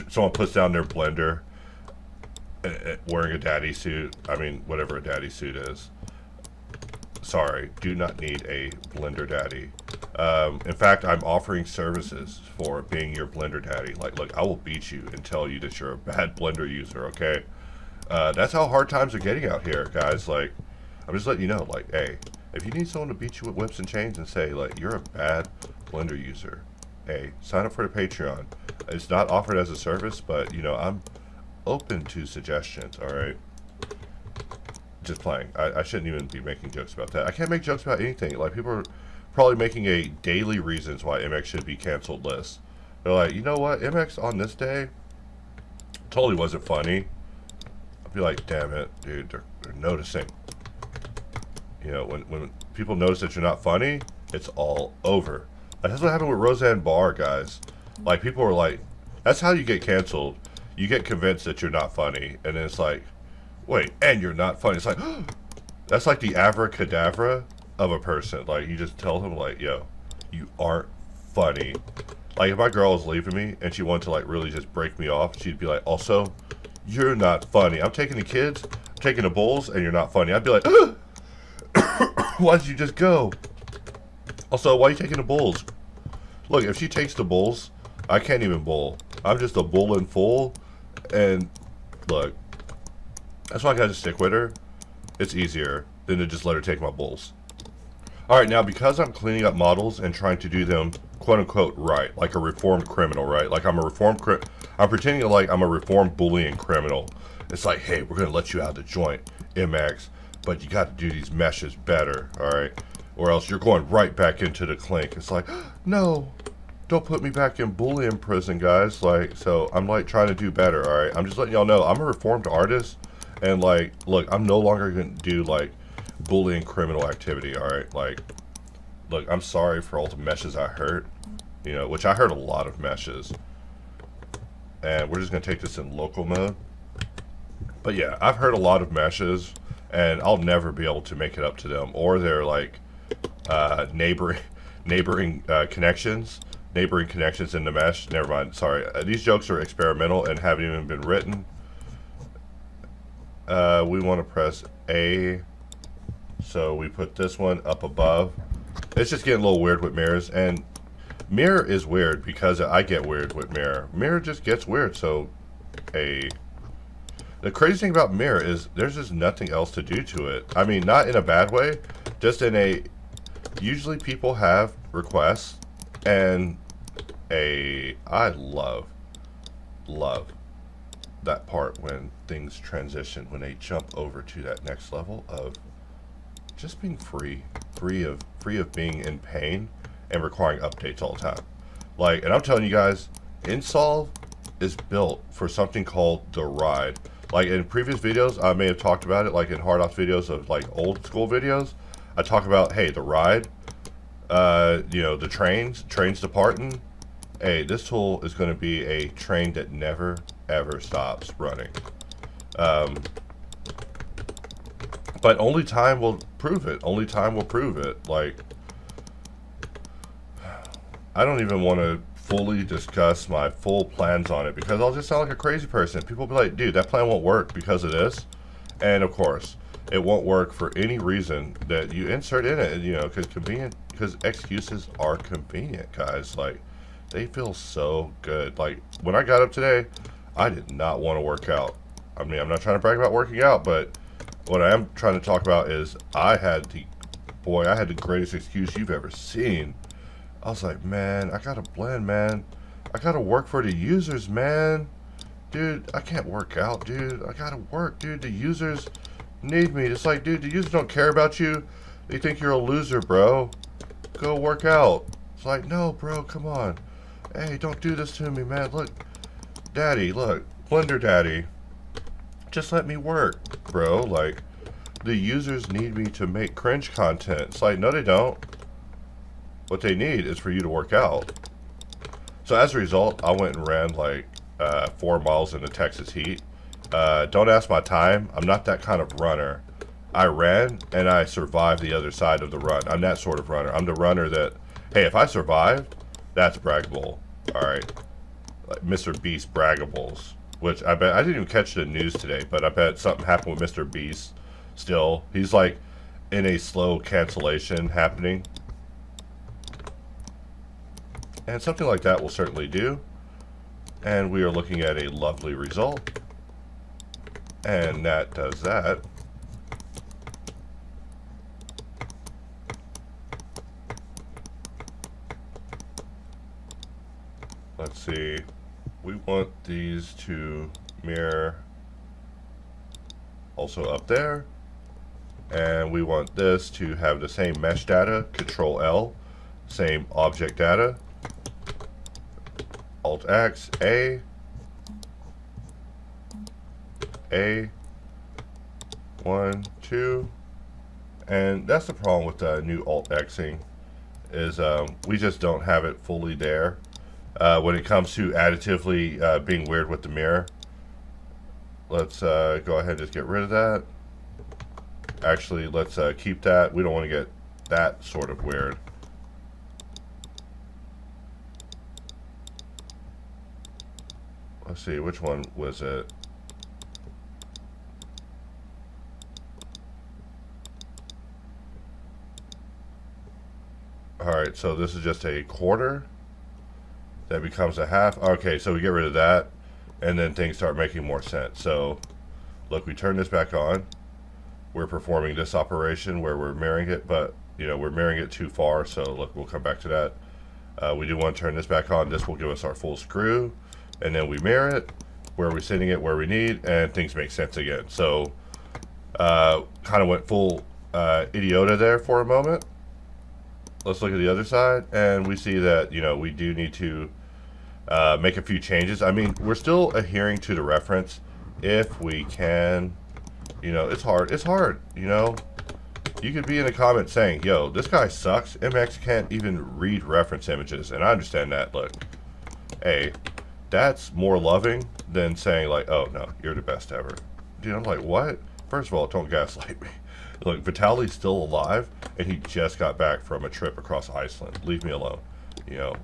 someone puts down their blender wearing a daddy suit. I mean, whatever a daddy suit is. Sorry, do not need a blender daddy. In fact, I'm offering services for being your blender daddy. Like, look, I will beat you and tell you that you're a bad blender user, okay? That's how hard times are getting out here, guys. Like, I'm just letting you know, like, hey, if you need someone to beat you with whips and chains and say, like, you're a bad blender user, hey, sign up for the Patreon. It's not offered as a service, but, you know, I'm open to suggestions, alright? Just playing. I shouldn't even be making jokes about that. I can't make jokes about anything. Like, people are probably making a daily reasons why MX should be canceled list. They're like, you know what, MX on this day totally wasn't funny. I'd be like, damn it, dude, they're noticing. You know, when people notice that you're not funny, it's all over. Like, that's what happened with Roseanne Barr, guys. Like, people are like, that's how you get canceled. You get convinced that you're not funny, and then it's like, wait, and you're not funny. It's like, that's like the abracadabra of a person. Like, you just tell them, like, yo, you aren't funny. Like, if my girl was leaving me and she wanted to, like, really just break me off, she'd be like, also, you're not funny. I'm taking the kids, I'm taking the bulls, and you're not funny. I'd be like, why'd you just go? Also, why are you taking the bulls? Look, if she takes the bulls, I can't even bull. I'm just a bull in full, and look, that's why I gotta stick with her. It's easier than to just let her take my bulls. Alright, now because I'm cleaning up models and trying to do them quote-unquote right, like a reformed criminal, right? Like I'm pretending like I'm a reformed bullying criminal. It's like, hey, we're gonna let you out of the joint, MX, but you gotta do these meshes better, alright? Or else you're going right back into the clink. It's like, no, don't put me back in bullying prison, guys. Like, so I'm like trying to do better, alright? I'm just letting y'all know I'm a reformed artist, and like, look, I'm no longer gonna do like bullying criminal activity, alright? Like, look, I'm sorry for all the meshes I hurt, you know, which I heard a lot of meshes. And we're just gonna take this in local mode. But yeah, I've heard a lot of meshes, and I'll never be able to make it up to them, or they're like neighboring connections in the mesh. Never mind, sorry. These jokes are experimental and haven't even been written. We want to press A, so we put this one up above. It's just getting a little weird with mirrors, and mirror is weird because I get weird with mirror. Mirror just gets weird, so A. The crazy thing about mirror is there's just nothing else to do to it. I mean, not in a bad way, just in a, usually people have requests, and I love that part when things transition, when they jump over to that next level of just being free of being in pain and requiring updates all the time. Like, and I'm telling you guys, Insolve is built for something called the ride. Like in previous videos, I may have talked about it, like in hardops videos of like old school videos. I talk about, hey, the ride, you know, the trains departing. Hey, this tool is going to be a train that never ever stops running. But only time will prove it. Only time will prove it. Like, I don't even want to fully discuss my full plans on it because I'll just sound like a crazy person. People will be like, dude, that plan won't work because of this. And of course, it won't work for any reason that you insert in it, you know, because excuses are convenient, guys. Like, they feel so good. Like, when I got up today, I did not want to work out. I mean, I'm not trying to brag about working out, but what I am trying to talk about is I had the greatest excuse you've ever seen. I was like, man, I gotta blend, man. I gotta work for the users, man. Dude, I can't work out, dude. I gotta work, dude. The users need me. It's like, dude, the users don't care about you. They think you're a loser, bro. Go work out. It's like, no, bro, come on. Hey, don't do this to me, man. Look, daddy, look, Blender daddy. Just let me work, bro. Like, the users need me to make cringe content. It's like, no, they don't. What they need is for you to work out. So as a result, I went and ran like 4 miles in the Texas heat. Don't ask my time. I'm not that kind of runner. I ran and I survived the other side of the run. I'm that sort of runner. I'm the runner that, hey, if I survive, that's braggable. All right, like Mr. Beast braggables. Which I bet I didn't even catch the news today, but I bet something happened with Mr. Beast. Still, he's like in a slow cancellation happening, and something like that will certainly do. And we are looking at a lovely result, and that does that. Let's see. We want these to mirror also up there, and we want this to have the same mesh data, Control L, same object data, Alt X, A, 1, 2, and that's the problem with the new Alt Xing is we just don't have it fully there. When it comes to additively being weird with the mirror. Let's go ahead and just get rid of that. Actually, let's keep that. We don't want to get that sort of weird. Let's see, which one was it? Alright, so this is just a quarter. That becomes a half. Okay, so we get rid of that, and then things start making more sense. So, look, we turn this back on. We're performing this operation where we're mirroring it, but, you know, we're mirroring it too far, so look, we'll come back to that. We do want to turn this back on. This will give us our full screw, and then we mirror it, where we're sitting it where we need, and things make sense again. So, kind of went full idiota there for a moment. Let's look at the other side, and we see that, you know, we do need to make a few changes. I mean, we're still adhering to the reference if we can. You know, it's hard. It's hard, you know. You could be in the comments saying, yo, this guy sucks. MX can't even read reference images, and I understand that. Look, hey, that's more loving than saying, like, oh, no, you're the best ever. Dude, I'm like, what? First of all, don't gaslight me. Look, Vitaly's still alive, and he just got back from a trip across Iceland. Leave me alone. You know,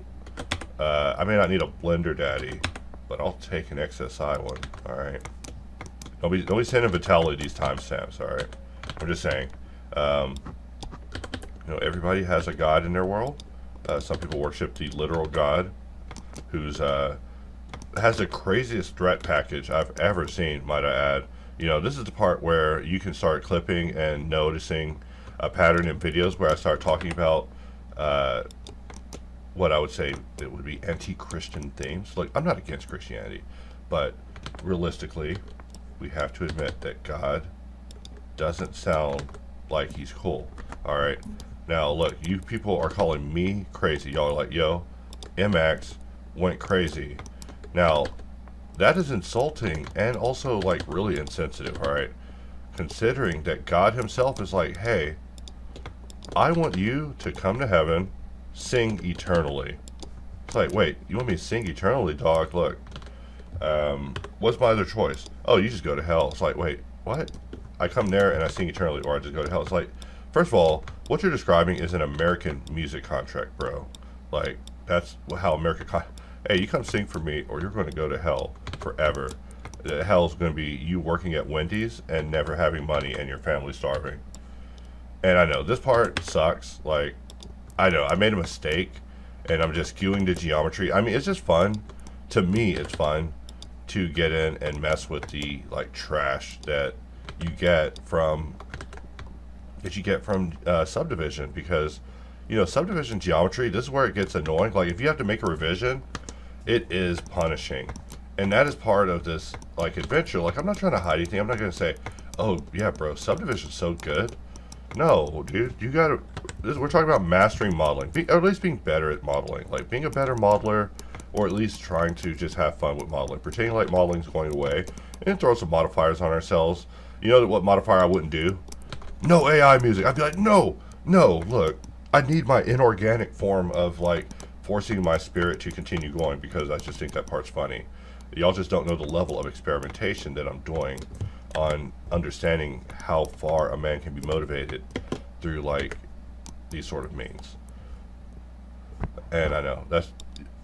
I may not need a Blender daddy, but I'll take an XSI one. All right. Don't be sending Vitaly these timestamps. All right. I'm just saying. You know, everybody has a god in their world. Some people worship the literal god, who's has the craziest threat package I've ever seen. Might I add? You know, this is the part where you can start clipping and noticing a pattern in videos where I start talking about what I would say it would be anti-Christian themes. Like, I'm not against Christianity, but realistically, we have to admit that God doesn't sound like he's cool. All right. Now, look, you people are calling me crazy. Y'all are like, yo, MX went crazy. Now, that is insulting and also, like, really insensitive, all right? Considering that God himself is like, hey, I want you to come to heaven, sing eternally. It's like, wait, you want me to sing eternally, dog? Look, what's my other choice? Oh, you just go to hell. It's like, wait, what? I come there and I sing eternally, or I just go to hell. It's like, first of all, what you're describing is an American music contract, bro. Like, that's how America... Hey, you come sing for me, or you're going to go to hell forever. the hell is going to be you working at Wendy's and never having money and your family starving. And I know this part sucks. Like, I know I made a mistake and I'm just skewing the geometry. I mean, it's just fun. To me, it's fun to get in and mess with the like trash that you get from subdivision, because you know, subdivision geometry, this is where it gets annoying. Like, if you have to make a revision, it is punishing. And that is part of this, like, adventure. Like, I'm not trying to hide anything. I'm not going to say, oh, yeah, bro, subdivision's so good. No, dude, you got to... We're talking about mastering modeling. Or at least being better at modeling. Like, being a better modeler, or at least trying to just have fun with modeling. Pretending like modeling's going away. And throw some modifiers on ourselves. You know what modifier I wouldn't do? No AI music. I'd be like, no, look. I need my inorganic form of, like, forcing my spirit to continue going, because I just think that part's funny. Y'all just don't know the level of experimentation that I'm doing on understanding how far a man can be motivated through, like, these sort of means. And I know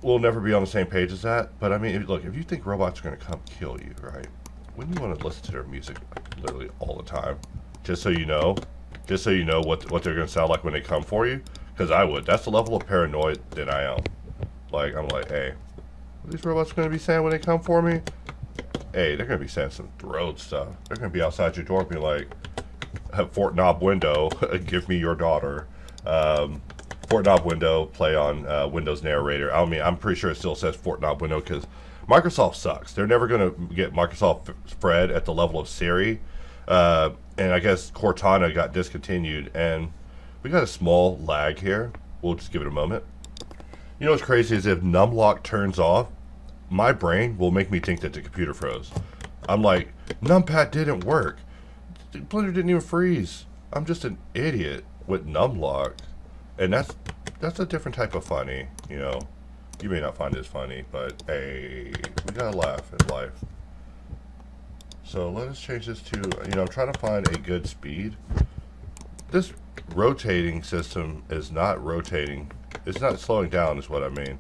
we'll never be on the same page as that, but I mean, look, if you think robots are going to come kill you, right? Wouldn't you want to listen to their music, like, literally all the time, just so you know what they're going to sound like when they come for you? Because I would. That's the level of paranoid that I am. Like, I'm like, hey, what are these robots going to be saying when they come for me? Hey, they're going to be saying some throat stuff. They're going to be outside your door being like, Fort Knob window, give me your daughter. Fort Knob window, play on Windows narrator. I mean, I'm pretty sure it still says Fort Knob window, because Microsoft sucks. They're never going to get Microsoft Fred at the level of Siri. And I guess Cortana got discontinued, and we got a small lag here. We'll just give it a moment. You know what's crazy is if numlock turns off, my brain will make me think that the computer froze. I'm like, numpad didn't work. Blender didn't even freeze. I'm just an idiot with numlock. And that's a different type of funny, you know. You may not find this funny, but hey, we gotta laugh in life. So let us change this to, you know, I'm trying to find a good speed. This rotating system is not rotating. It's not slowing down is what I mean.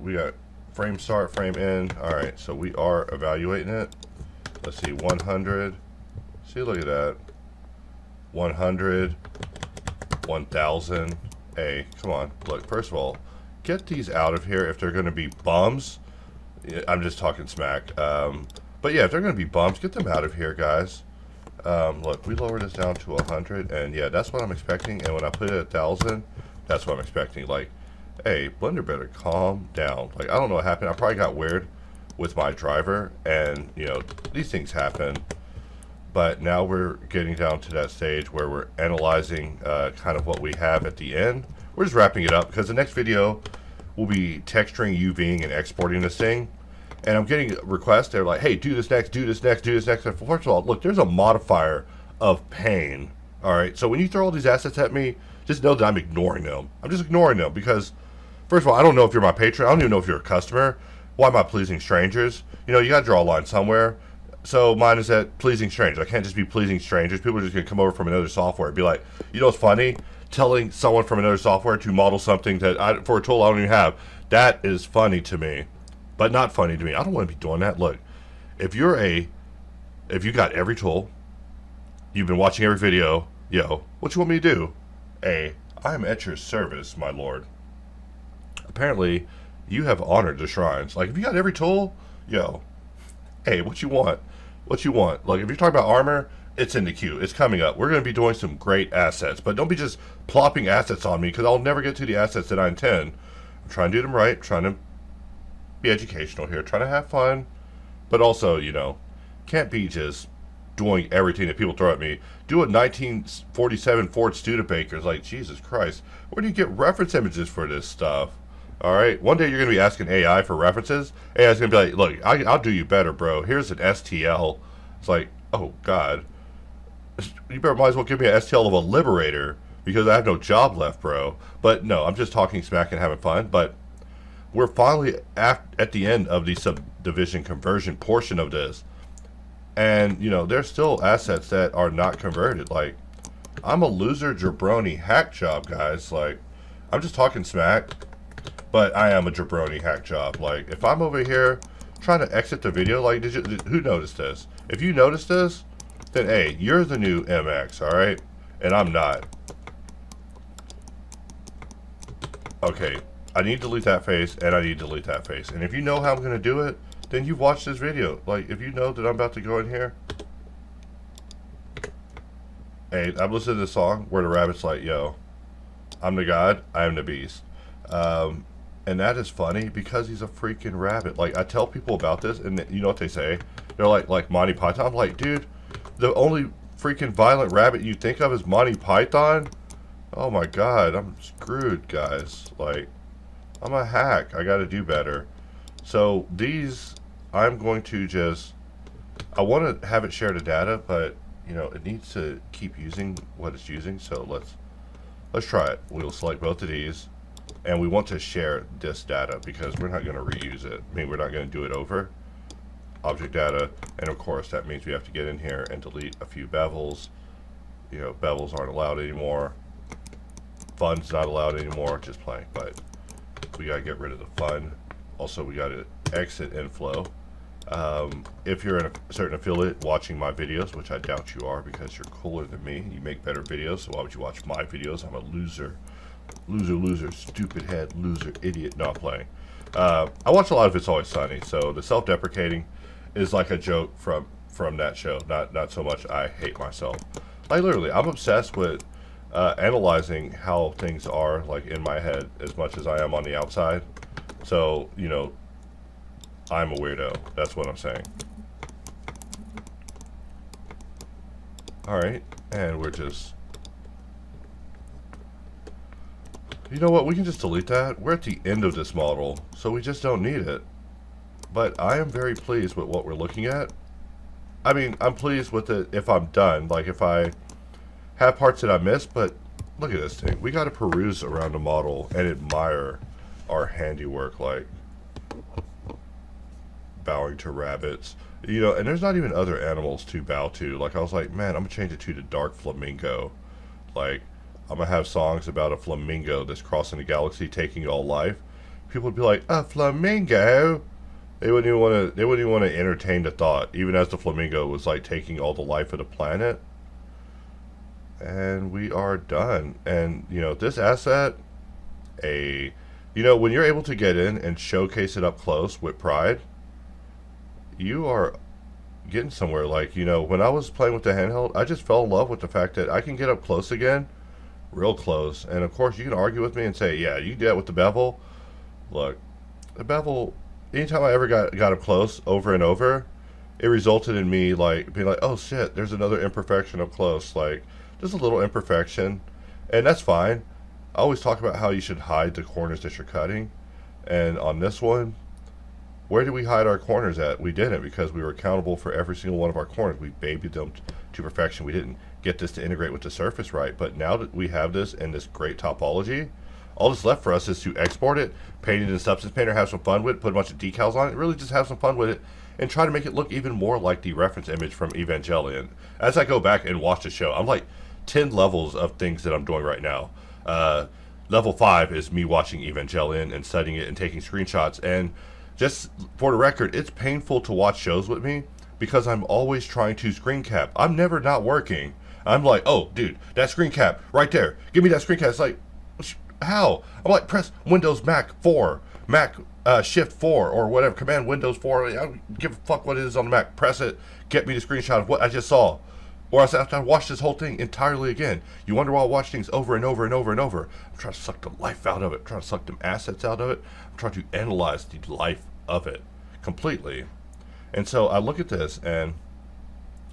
We got frame start, frame end. Alright, so we are evaluating it. Let's see, 100. See, look at that. 100. 1000. Hey, come on. Look, first of all, get these out of here if they're going to be bums. I'm just talking smack. But yeah, if they're going to be bums, get them out of here, guys. Look, we lower this down to 100, and yeah, that's what I'm expecting. And when I put it at 1000, that's what I'm expecting. Like, hey, Blender better calm down. Like, I don't know what happened. I probably got weird with my driver, and you know, these things happen. But now we're getting down to that stage where we're analyzing kind of what we have at the end. We're just wrapping it up, because the next video will be texturing, UVing, and exporting this thing. And I'm getting requests. They're like, hey, do this next, do this next, do this next. And first of all, look, there's a modifier of pain. All right. So when you throw all these assets at me, just know that I'm ignoring them. I'm just ignoring them because, first of all, I don't know if you're my patron. I don't even know if you're a customer. Why am I pleasing strangers? You know, you got to draw a line somewhere. So mine is at pleasing strangers. I can't just be pleasing strangers. People are just going to come over from another software and be like, you know what's funny? Telling someone from another software to model something that for a tool I don't even have. That is funny to me. But not funny to me. I don't want to be doing that. Look, if you got every tool, you've been watching every video, yo, what you want me to do? I'm at your service, my lord. Apparently, you have honored the shrines. Like, if you got every tool, yo, hey, what you want? What you want? Like, if you're talking about armor, it's in the queue. It's coming up. We're going to be doing some great assets. But don't be just plopping assets on me, because I'll never get to the assets that I intend. I'm trying to do them right. Trying to be educational here, trying to have fun, but also, you know, can't be just doing everything that people throw at me. Do a 1947 Ford Studebaker. It's like, Jesus Christ, where do you get reference images for this stuff? All right, one day you're going to be asking AI for references. AI's going to be like, look, I'll do you better, bro. Here's an STL. It's like, oh, God. You might as well give me an STL of a Liberator, because I have no job left, bro. But no, I'm just talking smack and having fun, but we're finally at the end of the subdivision conversion portion of this. And, you know, there's still assets that are not converted. Like, I'm a loser jabroni hack job, guys. Like, I'm just talking smack. but I am a jabroni hack job. Like, if I'm over here trying to exit the video, like, who noticed this? If you noticed this, then hey, you're the new MX, alright? And I'm not. Okay, I need to delete that face, and I need to delete that face. And if you know how I'm going to do it, then you've watched this video. Like, if you know that I'm about to go in here. Hey, I'm listening to this song where the rabbit's like, yo, I'm the god, I am the beast. And that is funny because he's a freaking rabbit. Like, I tell people about this, and you know what they say? They're like Monty Python. I'm like, dude, the only freaking violent rabbit you think of is Monty Python? Oh my god, I'm screwed, guys. Like, I'm a hack. I gotta do better. So these, I'm going to just, I want to have it share the data, but you know, it needs to keep using what it's using. So let's try it. We'll select both of these, and we want to share this data because we're not going to reuse it. I mean, we're not going to do it over. Object data, and of course that means we have to get in here and delete a few bevels. You know, bevels aren't allowed anymore. Fun's not allowed anymore, just playing, but we gotta get rid of the fun. Also, we gotta exit inflow. If you're in a certain affiliate watching my videos, which I doubt you are because you're cooler than me, you make better videos, so why would you watch my videos? I'm a loser. Loser, stupid head, loser, idiot. No, I'm playing. I watch a lot of It's Always Sunny, so the self-deprecating is like a joke from that show, not so much I hate myself. Like, literally, I'm obsessed with analyzing how things are, like, in my head as much as I am on the outside. So, you know, I'm a weirdo. That's what I'm saying. Alright, and we're just... You know what? We can just delete that. We're at the end of this model, so we just don't need it. But I am very pleased with what we're looking at. I mean, I'm pleased with it if I'm done. Like, if I have parts that I missed, but look at this thing. We got to peruse around the model and admire our handiwork, like bowing to rabbits. You know, and there's not even other animals to bow to. Like, I was like, man, I'm going to change it to the dark flamingo. Like, I'm going to have songs about a flamingo that's crossing the galaxy, taking all life. People would be like, a flamingo? They wouldn't even want to entertain the thought, even as the flamingo was like taking all the life of the planet. And we are done. And you know, this asset, you know, when you're able to get in and showcase it up close with pride, you are getting somewhere. Like, you know, when I was playing with the handheld, I just fell in love with the fact that I can get up close again, real close. And of course, you can argue with me and say, yeah, you did that with the bevel. Look, the bevel, anytime I ever got up close over and over, it resulted in me like being like, oh shit, there's another imperfection up close. Like, just a little imperfection, and that's fine. I always talk about how you should hide the corners that you're cutting, and on this one, where did we hide our corners at? We didn't, because we were accountable for every single one of our corners. We babied them to perfection. We didn't get this to integrate with the surface right, but now that we have this in this great topology, all that's left for us is to export it, paint it in Substance Painter, have some fun with it, put a bunch of decals on it, really just have some fun with it, and try to make it look even more like the reference image from Evangelion. As I go back and watch the show, I'm like 10 levels of things that I'm doing right now. Level 5 is me watching Evangelion and studying it and taking screenshots, and just for the record, it's painful to watch shows with me because I'm always trying to screen cap. I'm never not working. I'm like, oh dude, that screen cap right there, give me that screen cap. It's like, how? I'm like, press Windows Mac 4, Mac Shift 4, or whatever, Command Windows 4. I don't give a fuck what it is on the Mac. Press it, get me the screenshot of what I just saw. Or else I have to watch this whole thing entirely again. You wonder why I watch things over and over and over and over. I'm trying to suck the life out of it. I'm trying to suck them assets out of it. I'm trying to analyze the life of it completely. And so I look at this and,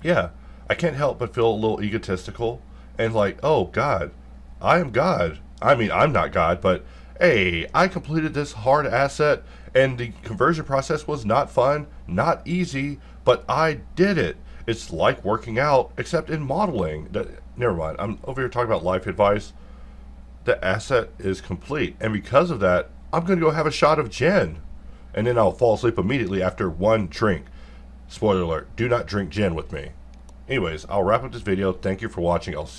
yeah, I can't help but feel a little egotistical and like, oh God, I am God. I mean, I'm not God, but hey, I completed this hard asset and the conversion process was not fun, not easy, but I did it. It's like working out, except in modeling. Never mind, I'm over here talking about life advice. The asset is complete, and because of that, I'm going to go have a shot of gin, and then I'll fall asleep immediately after one drink. Spoiler alert, do not drink gin with me. Anyways, I'll wrap up this video. Thank you for watching. I'll see